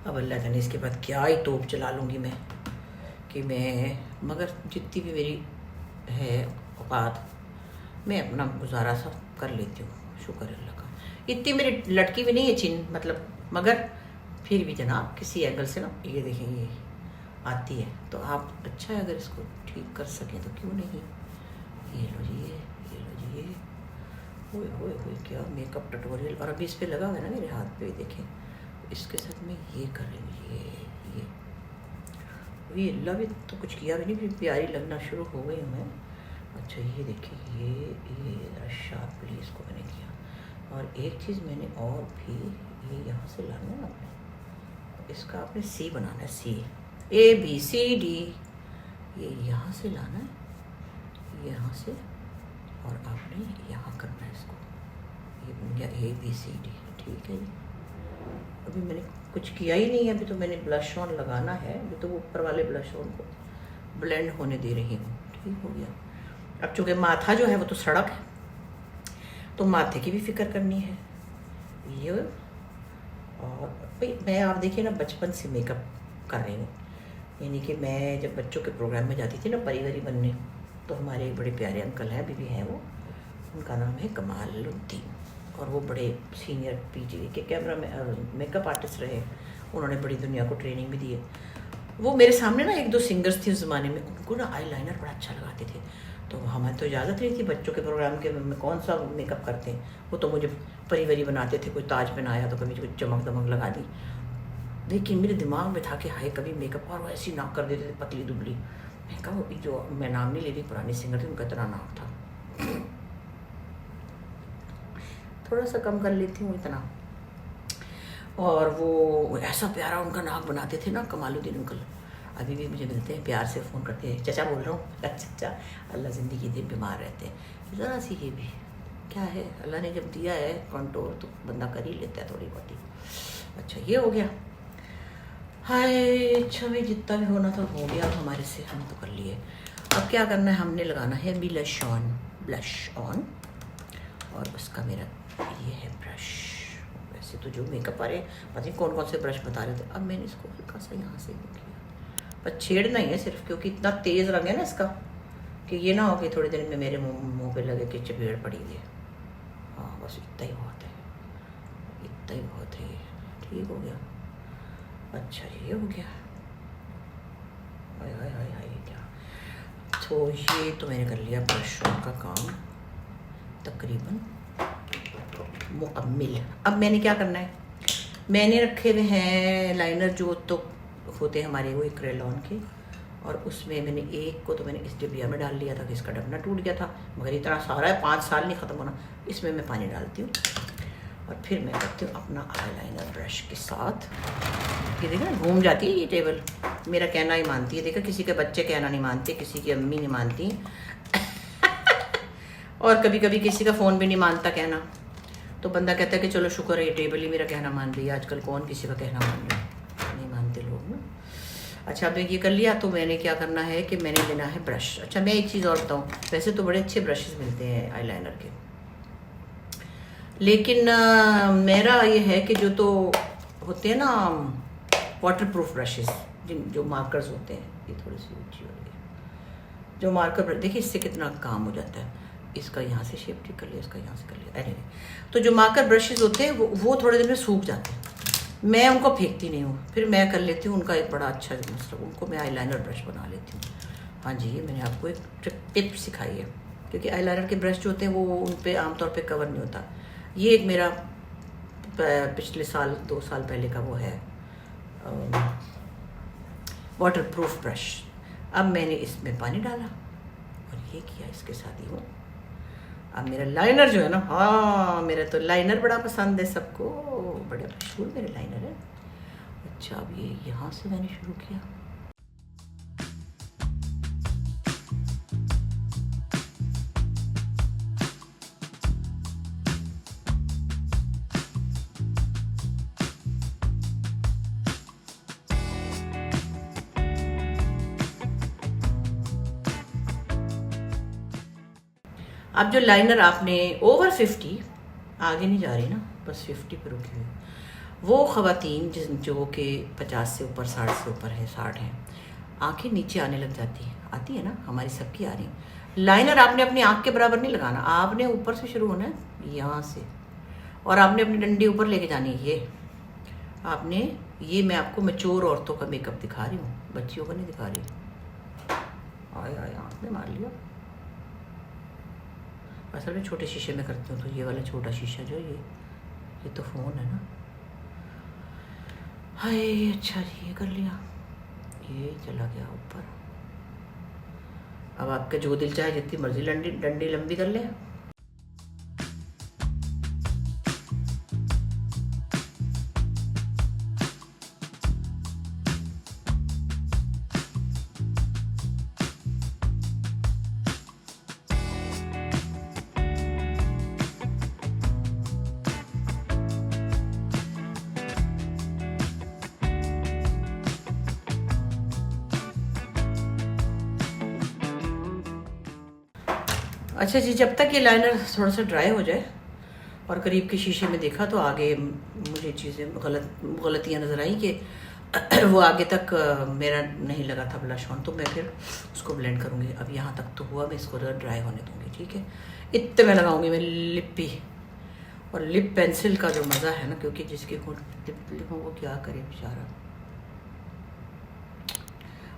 अब अल्लाह जाने इसके बाद क्या ही तोप चला लूँगी मैं कि मैं, मगर जितनी भी मेरी है औकात, मैं अपना गुजारा सा कर लेती हूँ, शुक्र अल्लाह का। इतनी मेरी लटकी भी नहीं है चिन, मतलब, मगर फिर भी जनाब किसी एंगल से ना, ये देखें ये आती है, तो आप अच्छा है अगर इसको ठीक कर सकें तो क्यों नहीं। ये लो जी, ये लो जी, ये ओए होए होए क्या मेकअप ट्यूटोरियल। और अभी इस पे लगा हुआ है ना मेरे हाथ पे, देखें, इसके साथ मैं ये कर रही हूँ, ये अल्लाह भी तो कुछ किया भी नहीं, फिर प्यारी लगना शुरू हो गई हूँ मैं। अच्छा, ये देखिए, ये शार्पली इसको मैंने किया। और एक चीज़ मैंने और भी, ये यहाँ से लाना है आपने, इसका आपने सी बनाना है, सी ABCD, ये यहाँ से लाना है, यहाँ से, और आपने यहाँ करना है इसको, ये बन गया ABCD, ठीक है जी। अभी मैंने कुछ किया ही नहीं है, अभी तो मैंने ब्लश ऑन लगाना है, अभी तो वो ऊपर वाले ब्लश ऑन को ब्लेंड होने दे रही हूँ, ठीक हो गया। अब चूँकि माथा जो है वो तो सड़क है, तो माथे की भी फिक्र करनी है ये, और भाई मैं आप देखिए ना बचपन से मेकअप कर रही हूँ। यानी कि मैं जब बच्चों के प्रोग्राम में जाती थी ना परिवारी बनने, तो हमारे एक बड़े प्यारे अंकल हैं, अभी भी हैं वो, उनका नाम है कमालुद्दीन, और वो बड़े सीनियर पीजी के कैमरा में मेकअप आर्टिस्ट रहे। उन्होंने बड़ी दुनिया को ट्रेनिंग भी दी है। वो मेरे सामने ना एक दो सिंगर्स थी उस ज़माने में, उनको ना आई लाइनर बड़ा अच्छा लगाते थे। तो हमें तो इजाज़त नहीं थी बच्चों के प्रोग्राम के में कौन सा मेकअप करते हैं। वो तो मुझे परिवारी बनाते थे, कोई ताज पहनाया तो कभी कुछ चमक दमक लगा दी। लेकिन मेरे दिमाग में था कि हाय कभी मेकअप, और वो ऐसी नाक कर देते थे पतली दुबली। मैं कहा जो मैं नाम नहीं ले रही, पुराने सिंगर थे उनका इतना नाक था, थोड़ा सा कम कर लेती हूँ इतना। और वो ऐसा प्यारा उनका नाक बनाते थे ना कमालुद्दीन अंकल, अभी भी मुझे मिलते हैं, प्यार से फ़ोन करते हैं, चचा बोल रहा हूँ, चचा अल्लाह ज़िंदगी दे, बीमार रहते हैं ज़रा सी, ये भी क्या है, अल्लाह ने जब दिया है कंट्रोल तो बंदा कर ही लेता है थोड़ी बहुत। अच्छा ये हो गया, हाय अच्छा भाई जितना भी होना था हो गया हमारे से, हम तो कर लिए। अब क्या करना है, हमने लगाना है ब्लश ऑन, और उसका मेरा ये है ब्रश। वैसे तो जो मेकअप वाले पता नहीं कौन कौन से ब्रश बता रहे थे, अब मैंने इसको हल्का सा यहाँ से किया, पर छेड़ना ही है सिर्फ, क्योंकि इतना तेज़ रंग है ना इसका कि ये ना हो कि थोड़ी देर में मेरे मुँह पे लगे कि चपेड़ पड़ी है। हाँ बस इतना ही बहुत है, इतना ही बहुत है, ठीक हो गया। अच्छा ये हो गया, हाय हाय हाय हाय क्या। तो ये तो मैंने कर लिया ब्रश का काम तकरीबन मुकम्मिल। अब मैंने क्या करना है, मैंने रखे हुए हैं लाइनर जो तो होते हैं हमारे वो एक क्रेलॉन के, और उसमें मैंने एक को तो मैंने इस डिबिया में डाल लिया था कि इसका ढकना टूट गया था, मगर इतना सारा है 5 साल नहीं ख़त्म होना। इसमें मैं पानी डालती हूँ और फिर मैं करती हूँ अपना आईलाइनर ब्रश के साथ। ये देखा घूम जाती है ये टेबल, मेरा कहना ही मानती है। देखा किसी के बच्चे कहना नहीं मानते, किसी की अम्मी नहीं मानती और कभी कभी किसी का फ़ोन भी नहीं मानता कहना, तो बंदा कहता है कि चलो शुक्र है ये टेबल ही मेरा कहना मान रही है। आजकल कौन किसी का कहना मान रहा है, नहीं मानते लोग ना। अच्छा अब ये कर लिया, तो मैंने क्या करना है कि मैंने लेना है ब्रश। अच्छा मैं एक चीज़ और बताऊँ, वैसे तो बड़े अच्छे ब्रशेस मिलते हैं आईलाइनर के, लेकिन मेरा ये है कि जो तो होते हैं ना वाटर प्रूफ ब्रशेस, जिन जो मार्कर्स होते हैं, ये थोड़ी सी ऊंची हो रही है, जो मार्कर ब्रश देखिए इससे कितना काम हो जाता है। इसका यहाँ से शेप ठीक कर लिया, इसका यहाँ से कर लिया, एनीवे। तो जो मार्कर ब्रशेस होते हैं वो थोड़े दिन में सूख जाते हैं, मैं उनको फेंकती नहीं हूँ, फिर मैं कर लेती हूँ उनका एक बड़ा अच्छा मतलब उनको मैं आईलाइनर ब्रश बना लेती हूँ। हाँ जी ये मैंने आपको एक टिप सिखाई है, क्योंकि आईलाइनर के ब्रश जो होते हैं वो उन पर आमतौर पर कवर नहीं होता। ये एक मेरा पिछले साल 2 साल पहले का वो है वाटर प्रूफ ब्रश। अब मैंने इसमें पानी डाला और ये किया इसके साथ ही वो। अब मेरा लाइनर जो है ना, हाँ मेरा तो लाइनर बड़ा पसंद है सबको, बड़ा मशहूर मेरे लाइनर है। अच्छा अब ये यहाँ से मैंने शुरू किया, अब जो लाइनर आपने ओवर 50, आगे नहीं जा रही ना, बस 50 पर रुकी हुई, वो ख़वातीन जो कि 50 से ऊपर 60 से ऊपर है, 60 हैं, आंखें नीचे आने लग जाती हैं, आती है ना, हमारी सबकी आ रही। लाइनर आपने अपनी आंख के बराबर नहीं लगाना, आपने ऊपर से शुरू होना है यहाँ से, और आपने अपनी डंडी ऊपर लेके जानी है। ये आपने, ये मैं आपको मैच्योर औरतों का मेकअप दिखा रही हूँ, बच्चियों का नहीं दिखा रही। आए आए आँख में मार लिया। असल में छोटे शीशे में करती हूँ, तो ये वाला छोटा शीशा जो ये तो फ़ोन है ना। हाय अच्छा जी ये कर लिया, ये चला गया ऊपर। अब आपके जो दिल चाहे जितनी मर्जी डंडी लंबी कर ले। अच्छा जी जब तक ये लाइनर थोड़ा सा ड्राई हो जाए, और करीब के शीशे में देखा तो आगे मुझे चीज़ें गलतियाँ नज़र आई कि वो आगे तक मेरा नहीं लगा था ब्लश ऑन, तो मैं फिर उसको ब्लेंड करूँगी। अब यहाँ तक तो हुआ, मैं इसको ड्राई होने दूँगी, ठीक है। इतने में लगाऊँगी मैं लिप भी। और लिप पेंसिल का जो मज़ा है ना, क्योंकि जिसके लिप वो क्या करे बेचारा।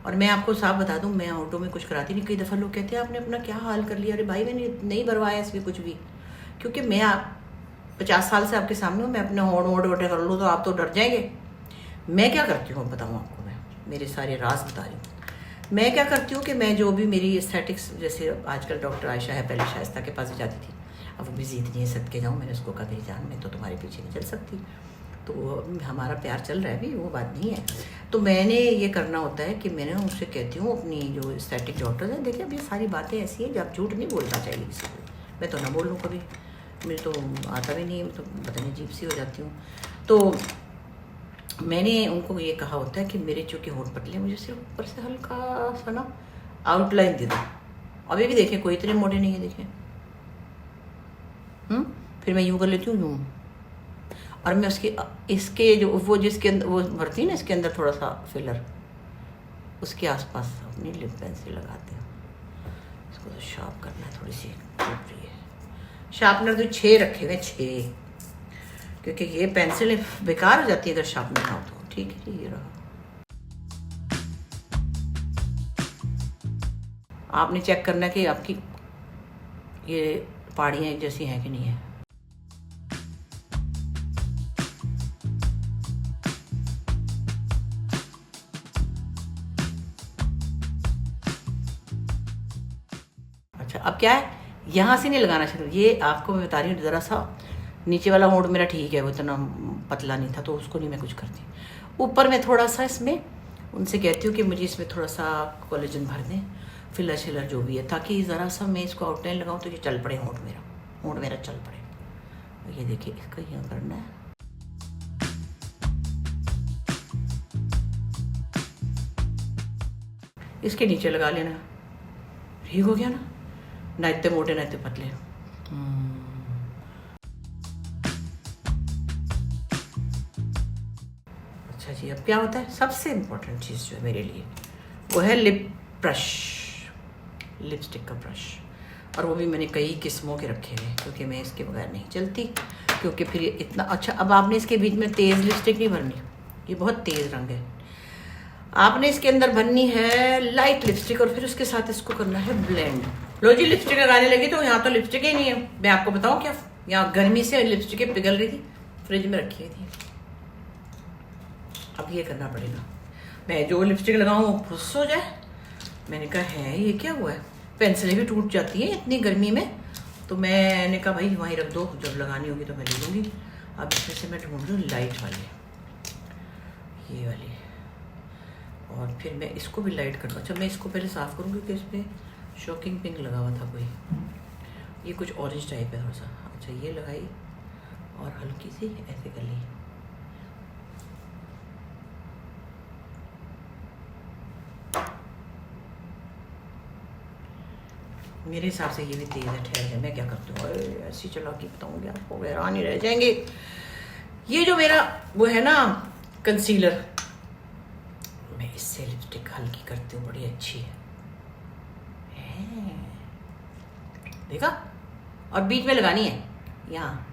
और मैं आपको साफ बता दूं, मैं ऑटो में कुछ कराती नहीं। कई दफ़ा लोग कहते हैं आपने अपना क्या हाल कर लिया। अरे भाई मैंने नहीं भरवाया इसमें कुछ भी, क्योंकि मैं 50 साल से आपके सामने हूँ। मैं अपने होड़ वोटे कर लूँ तो आप तो डर जाएंगे। मैं क्या करती हूँ बताऊँ आपको, मैं मेरे सारे राज बता रही हूँ। मैं क्या करती हूँ कि मैं जो भी मेरी एस्थेटिक्स, जैसे आजकल डॉक्टर आयशा है, पहले शाइस्ता के पास भी जाती थी, अब वो बिजी इतनी है, सदके जाऊँ। मैंने उसको कहा मेरी जान, मैं तो तुम्हारे पीछे नहीं चल सकती, तो हमारा प्यार चल रहा है भी, वो बात नहीं है। तो मैंने ये करना होता है कि मैंने उनसे कहती हूँ, अपनी जो एस्थेटिक डॉक्टर हैं, देखिए अब ये सारी बातें ऐसी हैं जब झूठ नहीं बोलना चाहिए किसी को। मैं तो ना बोलूँ कभी, मेरे तो आता भी नहीं है, तो पता नहीं अजीब सी हो जाती हूँ। तो मैंने उनको ये कहा होता है कि मेरे चूँकि होंठ पतले, मुझे सिर्फ ऊपर से हल्का सा ना आउटलाइन दे दो। अभी भी देखें कोई इतने मोटे नहीं है, देखें। फिर मैं यूँ कर लेती हूँ, यूँ, और मैं उसके इसके जो वो जिसके अंदर वो भरती है ना, इसके अंदर थोड़ा सा फिलर, उसके आसपास अपनी लिप पेंसिल लगाते हैं। इसको तो शार्प करना है, थोड़ी सी टूट रही है। शार्पनर तो 6 रखे हुए, 6, क्योंकि ये पेंसिल बेकार हो जाती है अगर शार्पनर ना हो तो। ठीक है, ये रहा। आपने चेक करना कि आपकी ये पहाड़ियाँ एक जैसी हैं कि नहीं है। अच्छा, अब क्या है, यहाँ से नहीं लगाना शुरू। ये आपको मैं बता रही हूँ, ज़रा सा नीचे वाला होंठ मेरा ठीक है, वो इतना पतला नहीं था, तो उसको नहीं मैं कुछ करती। ऊपर में थोड़ा सा इसमें उनसे कहती हूँ कि मुझे इसमें थोड़ा सा कोलेजन भर दें, फिलर शिलर जो भी है, ताकि ज़रा सा मैं इसको आउटलाइन लगाऊँ तो ये चल पड़े, होंठ मेरा चल पड़े। ये देखिए, इसका यहाँ करना है। इसके नीचे लगा लेना, ठीक हो गया ना, ना इतने मोटे ना इतने पतले। अच्छा जी, अब क्या होता है, सबसे इम्पोर्टेंट चीज़ जो है मेरे लिए वो है लिप ब्रश, लिपस्टिक का ब्रश। और वो भी मैंने कई किस्मों के रखे हैं, क्योंकि मैं इसके बगैर नहीं चलती, क्योंकि फिर ये इतना अच्छा। अब आपने इसके बीच में तेज़ लिपस्टिक नहीं भरनी, ये बहुत तेज़ रंग है। आपने इसके अंदर भरनी है लाइट लिपस्टिक, और फिर उसके साथ इसको करना है ब्लेंड। लो जी, लिपस्टिक लगाने लगी तो यहाँ तो लिपस्टिक ही नहीं है। मैं आपको बताऊँ क्या, यहाँ गर्मी से लिपस्टिक पिघल रही थी, फ्रिज में रखी हुई थी। अब ये करना पड़ेगा, मैं जो लिपस्टिक लगाऊँ वो फुस हो जाए। मैंने कहा है ये क्या हुआ है, पेंसिलें भी टूट जाती हैं इतनी गर्मी में। तो मैंने कहा भाई वहीं रख दो, जब लगानी होगी तो मैं ले लूँगी। अब इसमें से मैं ढूंढ लूँ लाइट वाली, ये वाली, और फिर मैं इसको भी लाइट कर दूँ। अच्छा, मैं इसको पहले साफ़ करूँगी क्योंकि इसमें शॉकिंग पिंक लगा हुआ था कोई, ये कुछ ऑरेंज टाइप है थोड़ा सा। अच्छा, ये लगाई और हल्की सी ऐसे कर ली। मेरे हिसाब से ये भी तेज़ है, ठहर है, मैं क्या करती हूँ, ऐसी चला के बताऊँगी आपको, हैरान ही रह जाएंगे। ये जो मेरा वो है ना कंसीलर, मैं इससे लिपस्टिक हल्की करती हूँ, बड़ी अच्छी है, देखा। और बीच में लगानी है यहाँ।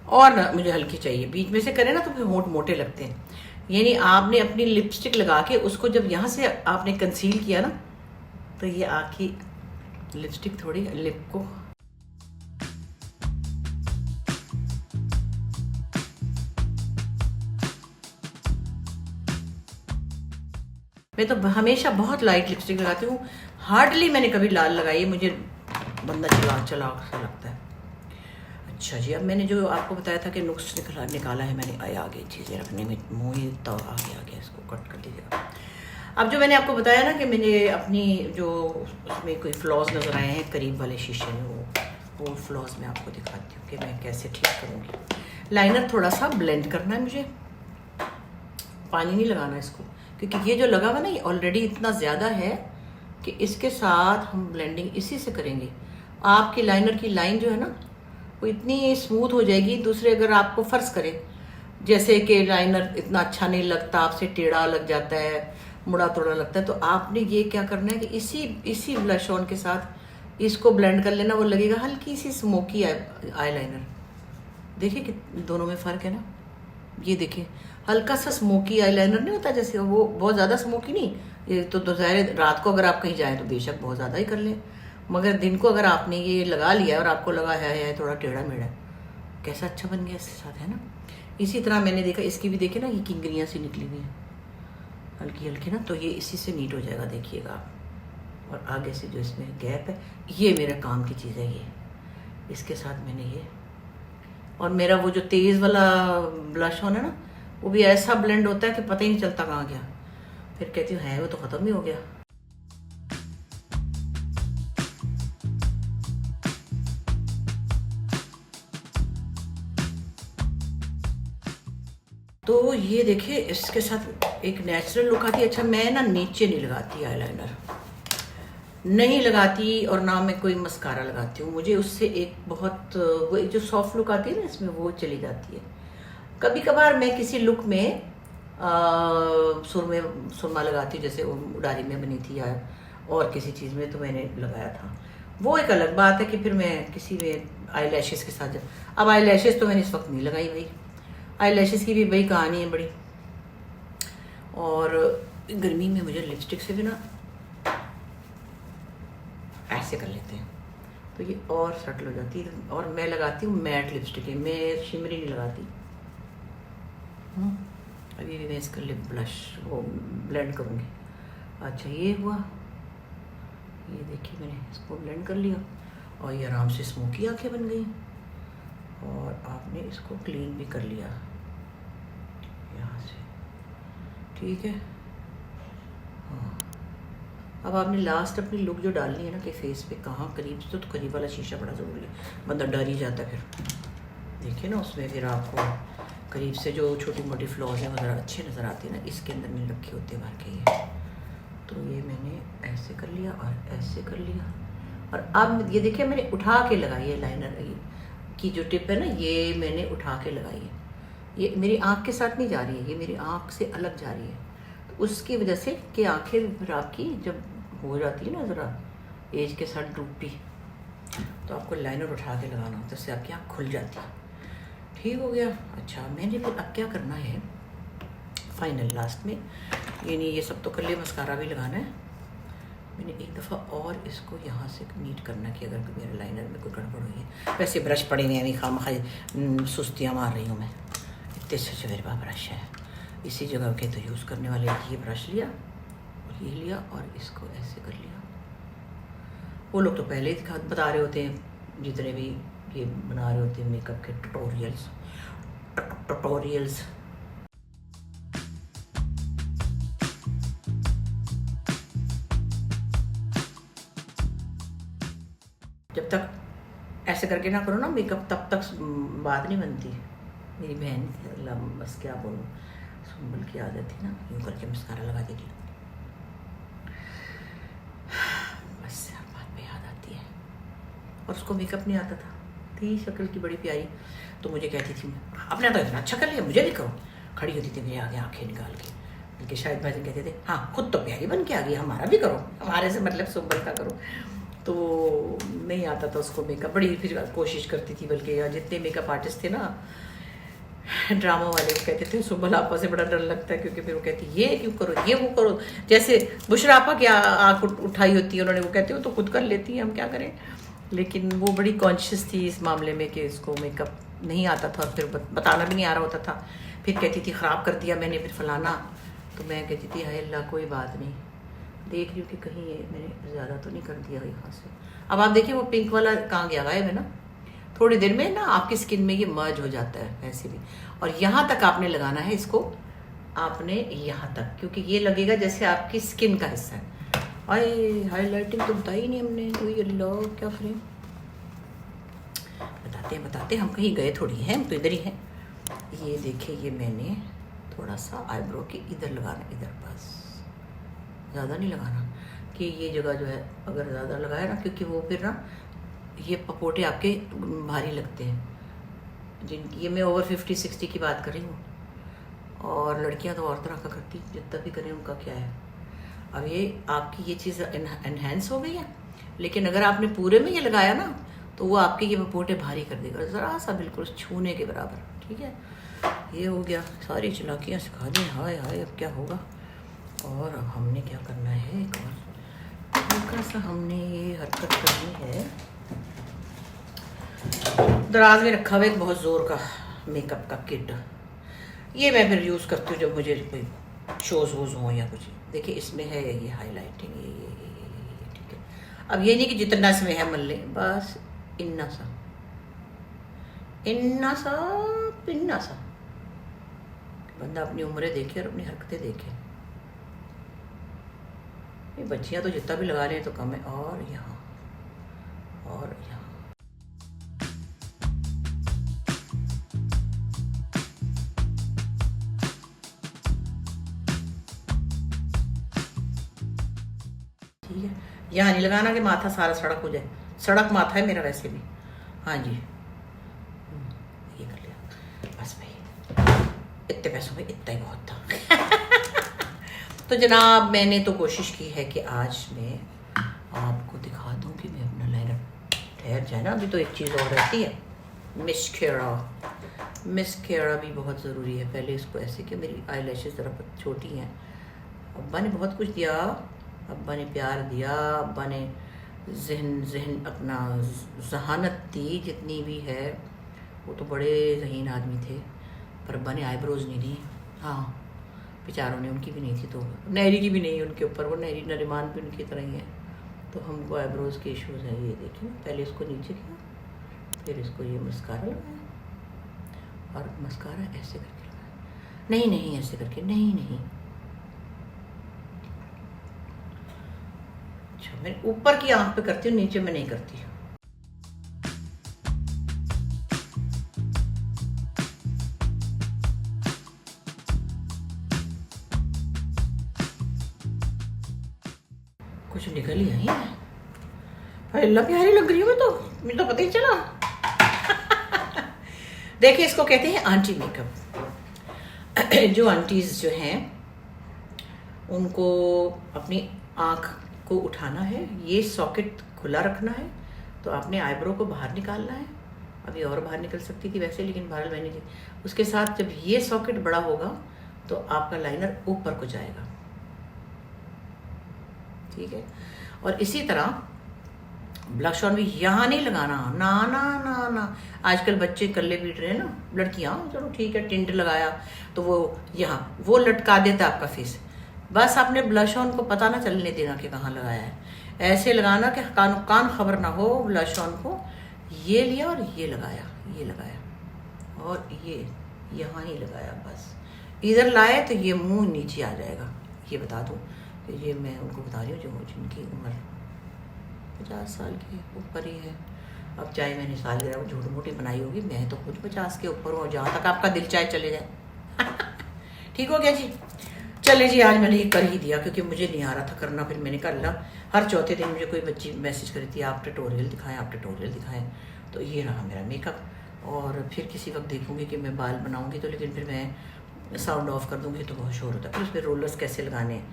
और ना मुझे हल्की चाहिए, बीच में से करें ना तो फिर होंठ मोटे लगते हैं। यानी आपने अपनी लिपस्टिक लगा के उसको जब यहाँ से आपने कंसील किया ना, तो ये आपकी लिपस्टिक थोड़ी लिप को मैं तो हमेशा बहुत लाइट लिपस्टिक लगाती हूँ, हार्डली मैंने कभी लाल लगाई है, मुझे बंदा चला सा लगता है। अच्छा जी, अब मैंने जो आपको बताया था कि नुक्स निकाला है मैंने, आगे चीज़ें रखने में मुँह ही तो आगे इसको कट कर दीजिएगा। अब जो मैंने आपको बताया ना कि मैंने अपनी जो उसमें कोई फ्लॉज नज़र आए हैं करीब वाले शीशे में, वो फ्लॉज मैं आपको दिखाती हूँ कि मैं कैसे ठीक करूँगी। लाइनर थोड़ा सा ब्लेंड करना है मुझे, पानी नहीं लगाना इसको, क्योंकि ये जो लगा हुआ ना ये ऑलरेडी इतना ज़्यादा है कि इसके साथ हम ब्लेंडिंग इसी से करेंगे। आपकी लाइनर की लाइन जो है ना वो इतनी स्मूथ हो जाएगी। दूसरे अगर आपको फ़र्ज करें जैसे कि लाइनर इतना अच्छा नहीं लगता, आपसे टेढ़ा लग जाता है, मुड़ा तोड़ा लगता है, तो आपने ये क्या करना है कि इसी ब्लश ऑन के साथ इसको ब्लेंड कर लेना। वो लगेगा हल्की सी स्मोकी आई लाइनर। देखिए कि दोनों में फ़र्क है ना। ये देखिए हल्का सा स्मोकी आईलाइनर नहीं होता जैसे, वो बहुत ज़्यादा स्मोकी नहीं। ये तो ज़ाहिर रात को अगर आप कहीं जाएं तो बेशक बहुत ज़्यादा ही कर लें, मगर दिन को अगर आपने ये लगा लिया और आपको लगा है थोड़ा टेढ़ा मेढ़ा, कैसा अच्छा बन गया इसके साथ, है ना। इसी तरह मैंने देखा इसकी भी, देखे ना ये किंगरियाँ सी निकली हुई हैं हल्की हल्की ना, तो ये इसी से नीट हो जाएगा देखिएगा आप। और आगे से जो इसमें गैप है ये मेरे काम की चीज़ है। ये इसके साथ मैंने ये, और मेरा वो जो तेज़ वाला ब्लश ऑन है ना वो भी ऐसा ब्लेंड होता है कि पता ही नहीं चलता कहाँ गया। फिर कहती हूँ है वो तो ख़त्म ही हो गया। तो ये देखिए इसके साथ एक नेचुरल लुक आती है। अच्छा मैं ना नीचे नहीं लगाती आईलाइनर, नहीं लगाती, और ना मैं कोई मस्कारा लगाती हूँ। मुझे उससे एक बहुत वो एक जो सॉफ्ट लुक आती है ना इसमें वो चली जाती है। कभी कभार मैं किसी लुक में सुरमा लगाती हूँ, जैसे उड़ारी में बनी थी या और किसी चीज़ में तो मैंने लगाया था, वो एक अलग बात है कि फिर मैं किसी में आई लैशेज़ के साथ अब आई लैशेज़ तो मैंने इस वक्त नहीं लगाई भाई, आई लैशेज़ की भी भाई कहानी है बड़ी। और गर्मी में मुझे लिपस्टिक से भी ना ऐसे कर लेते हैं तो ये और सटल हो जाती है। और मैं लगाती हूँ मैट लिपस्टिक, मैं शिमरी नहीं लगाती। अभी भी मैं इसका लिप ब्लश वो ब्लेंड करूँगी। अच्छा ये हुआ, ये देखिए मैंने इसको ब्लेंड कर लिया और ये आराम से स्मोकी आंखें बन गई। और आपने इसको क्लीन भी कर लिया यहाँ से, ठीक है। हाँ अब आपने लास्ट अपनी लुक जो डालनी है ना कि फेस पे कहाँ करीब से, तो करीब वाला शीशा बड़ा ज़रूरी है, बंदा डर ही जाता है फिर। देखिए ना उसमें फिर आपको करीब से जो छोटी मोटी फ्लॉज हैं वो ज़रा अच्छे नज़र आती है ना, इसके अंदर नहीं रखे होते बाहर के ये। तो ये मैंने ऐसे कर लिया और ऐसे कर लिया। और अब ये देखिए मैंने उठा के लगाई है लाइनर की जो टिप है ना, ये मैंने उठा के लगाई है। ये मेरी आँख के साथ नहीं जा रही है, ये मेरी आँख से अलग जा रही है। तो उसकी वजह से कि आँखें फिर आपकी जब हो जाती है ना ज़रा एज के साथ ड्रूपी, तो आपको लाइनर उठा के लगाना होता है, उससे आपकी आँख खुल जाती है। ठीक हो गया। अच्छा मैंने फिर अब क्या करना है फाइनल लास्ट में, ये नहीं ये सब तो कर लिया, मस्कारा भी लगाना है। मैंने एक दफ़ा और इसको यहाँ से नीट करना कि अगर मेरे लाइनर में कोई गड़बड़ हुई है। वैसे ब्रश पड़े नहीं, अभी खाम सुस्तियाँ मार रही हूँ मैं, इतने से मेरे पास ब्रश है इसी जगह के, तो यूज़ करने वाले ये ब्रश लिया और ये लिया और इसको ऐसे कर लिया। वो लोग तो पहले ही बता रहे होते हैं जितने भी ये बना रहे होते हैं मेकअप के ट्यूटोरियल्स। जब तक ऐसे करके ना करो ना मेकअप तब तक बात नहीं बनती। मेरी बहन बस क्या बोलूँ, सुंबल की आदत थी ना यूँ करके मस्कारा लगा देती, बस बात पे याद आती है। और उसको मेकअप नहीं आता था, थी शक्ल की बड़ी प्यारी, तो मुझे कहती थी आपने तो इतना अच्छा कर लिया मुझे भी करो। खड़ी होती थी मेरे आगे आंखें निकाल के, बल्कि शायद भाई कहते थे हाँ खुद तो प्यारी बन के आ गई, हमारा भी करो, हमारे से मतलब सुंबल का करो। तो नहीं आता था उसको मेकअप, बड़ी फिर कोशिश करती थी। बल्कि जितने मेकअप आर्टिस्ट थे ना ड्रामा वाले, वो कहते थे सुंबल आपा से बड़ा डर लगता है, क्योंकि फिर वो कहती ये क्यों करो ये वो करो। जैसे बुशरा आपा की आँख उठाई होती है उन्होंने, वो कहते हो तो खुद कर लेती है हम क्या करें। लेकिन वो बड़ी कॉन्शियस थी इस मामले में कि इसको मेकअप नहीं आता था, और फिर बताना भी नहीं आ रहा होता था। फिर कहती थी ख़राब कर दिया मैंने, फिर फलाना। तो मैं कहती थी हाय अल्लाह कोई बात नहीं, देख रही हूँ कि कहीं ये मैंने ज़्यादा तो नहीं कर दिया यहाँ से। अब आप देखिए वो पिंक वाला कहाँ गया, गायब है ना। थोड़ी देर में ना आपकी स्किन में ये मर्ज हो जाता है ऐसे भी। और यहाँ तक आपने लगाना है इसको, आपने यहाँ तक, क्योंकि ये लगेगा जैसे आपकी स्किन का हिस्सा है। अरे हाईलाइटिंग तो बताई नहीं हमने, वही अल्लाह क्या करें। बताते हैं हम कहीं गए थोड़ी हैं, हम तो इधर ही हैं। ये देखिए, ये मैंने थोड़ा सा आईब्रो के इधर लगाना, इधर बस, ज़्यादा नहीं लगाना कि ये जगह जो है अगर ज़्यादा लगाया ना, क्योंकि वो फिर ना ये पपोटे आपके भारी लगते हैं। जिन ये मैं ओवर 50-60 की बात कर रही हूँ, और लड़कियां तो और तरह का करती, जितना भी करें उनका क्या है। अब ये आपकी ये चीज़ एनहेंस हो गई है, लेकिन अगर आपने पूरे में ये लगाया ना तो वो आपके ये पपोटे भारी कर देगा, ज़रा सा बिल्कुल छूने के बराबर। ठीक है, ये हो गया, सारी चालाकियाँ सिखा दी। हाय हाय, अब क्या होगा। और अब हमने क्या करना है, एक और हल्का सा हमने ये हरकत करनी है। दराज में रखा हुआ एक बहुत ज़ोर का मेकअप का किट, ये मैं फिर यूज़ करती हूँ जब मुझे कोई शोज़ वोज़ हों या कुछ। देखिए इसमें है ये हाईलाइटिंग, ये ठीक है। अब ये नहीं कि जितना इसमें है मन लें, बस इन्ना सा पिन्ना सा। बंदा अपनी उम्रें देखे और अपनी हरकतें देखे। ये बच्चियाँ तो जितना भी लगा लें तो कम है। और यहाँ और यहाँ, ठीक है। यहाँ नहीं लगाना कि माथा सारा सड़क हो जाए, सड़क माथा है मेरा वैसे भी। हाँ जी, ये कर लिया बस भाई, इतने पैसों में इतना ही बहुत था। तो जनाब मैंने तो कोशिश की है कि आज मैं आपको दिखा दूं कि मैं अपना लाइनर, ठहर जाए ना, अभी तो एक चीज़ और रहती है, मिस्केरा भी बहुत ज़रूरी है। पहले इसको ऐसे कि मेरी आई लैशेज़ ज़रा छोटी हैं। अब्बा ने बहुत कुछ दिया, अब्बा ने प्यार दिया, अब्बा ने जहन अपना जहानत दी जितनी भी है। वो तो बड़े ज़हीन आदमी थे, पर अब्बा ने आईब्रोज़ नहीं दी। हाँ, बेचारों ने, उनकी भी नहीं थी, तो नहरी की भी नहीं है उनके ऊपर, वो नहरी नरिमान भी उनकी तरह ही है। तो हमको आईब्रोज़ के इशूज़ हैं। ये देखिए, पहले इसको नीचे किया, फिर इसको ये मस्कारा लगाया, और मस्कारा ऐसे करके लगाया, नहीं ऐसे करके, नहीं। अच्छा, मैं ऊपर की आंख पे करती हूँ, नीचे में नहीं करती। कुछ निकल ही आई है। अल्लाह प्यारी लग रही हूँ मैं तो, मुझे तो पता ही चला। देखिए, इसको कहते हैं आंटी मेकअप। जो आंटीज जो हैं उनको अपनी आँख को उठाना है, ये सॉकेट खुला रखना है, तो आपने आईब्रो को बाहर निकालना है। अभी और बाहर निकल सकती थी वैसे, लेकिन बहरहाल मैंने जी, उसके साथ जब ये सॉकेट बड़ा होगा तो आपका लाइनर ऊपर को जाएगा। ठीक है, और इसी तरह ब्लश ऑन भी यहाँ नहीं लगाना, ना। आजकल बच्चे कल्ले पीट रहे हैं ना, लड़कियाँ चलो ठीक है, टिंट लगाया तो वो यहाँ वो लटका देता आपका फेस। बस आपने ब्लश ऑन को पता ना चलने देना कि कहाँ लगाया है, ऐसे लगाना कि कान खबर ना हो। ब्लश ऑन को ये लिया और ये लगाया और ये यहाँ ही लगाया, बस इधर लाए तो ये मुंह नीचे आ जाएगा। ये बता दूँ कि ये मैं उनको बता रही हूँ जो जिनकी उम्र 50 साल के ऊपर ही है। अब चाहे मैंने सालगिरह झूठ मूठी बनाई होगी, मैं तो खुद 50 के ऊपर हूँ, जहाँ तक आपका दिल चाहे चले जाए। ठीक हो गया जी, चले जी, आज मैंने ये कर ही दिया क्योंकि मुझे नहीं आ रहा था करना। फिर मैंने कर लिया। हर चौथे दिन मुझे कोई बच्ची मैसेज करी थी, आप ट्यूटोरियल दिखाएं, तो ये रहा मेरा मेकअप। और फिर किसी वक्त देखूंगी कि मैं बाल बनाऊंगी तो, लेकिन फिर मैं साउंड ऑफ कर दूंगी तो बहुत शोर होता है। फिर उसमें रोलर्स कैसे लगाने हैं,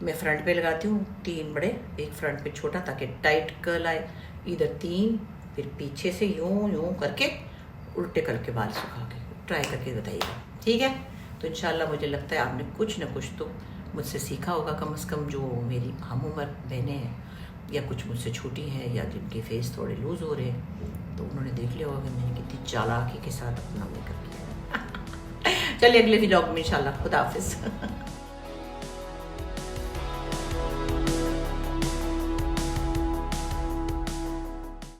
मैं फ्रंट पे लगाती हूँ 3 बड़े, एक फ्रंट पे छोटा, ताकि टाइट कर्ल आए। इधर 3, फिर पीछे से यूं करके उल्टे करके बाल सुखा के ट्राई करके बताइएगा। ठीक है, तो इंशाल्लाह मुझे लगता है आपने कुछ न कुछ तो मुझसे सीखा होगा, कम से कम जो मेरी हम उम्र बहनें हैं या कुछ मुझसे छोटी हैं या जिनके फेस थोड़े लूज़ हो रहे हैं, तो उन्होंने देख लिया होगा कि मैंने कितनी चालाकी के साथ अपना मेकअप किया। चलिए अगले व्लॉग में इंशाल्लाह, खुदा हाफिज़।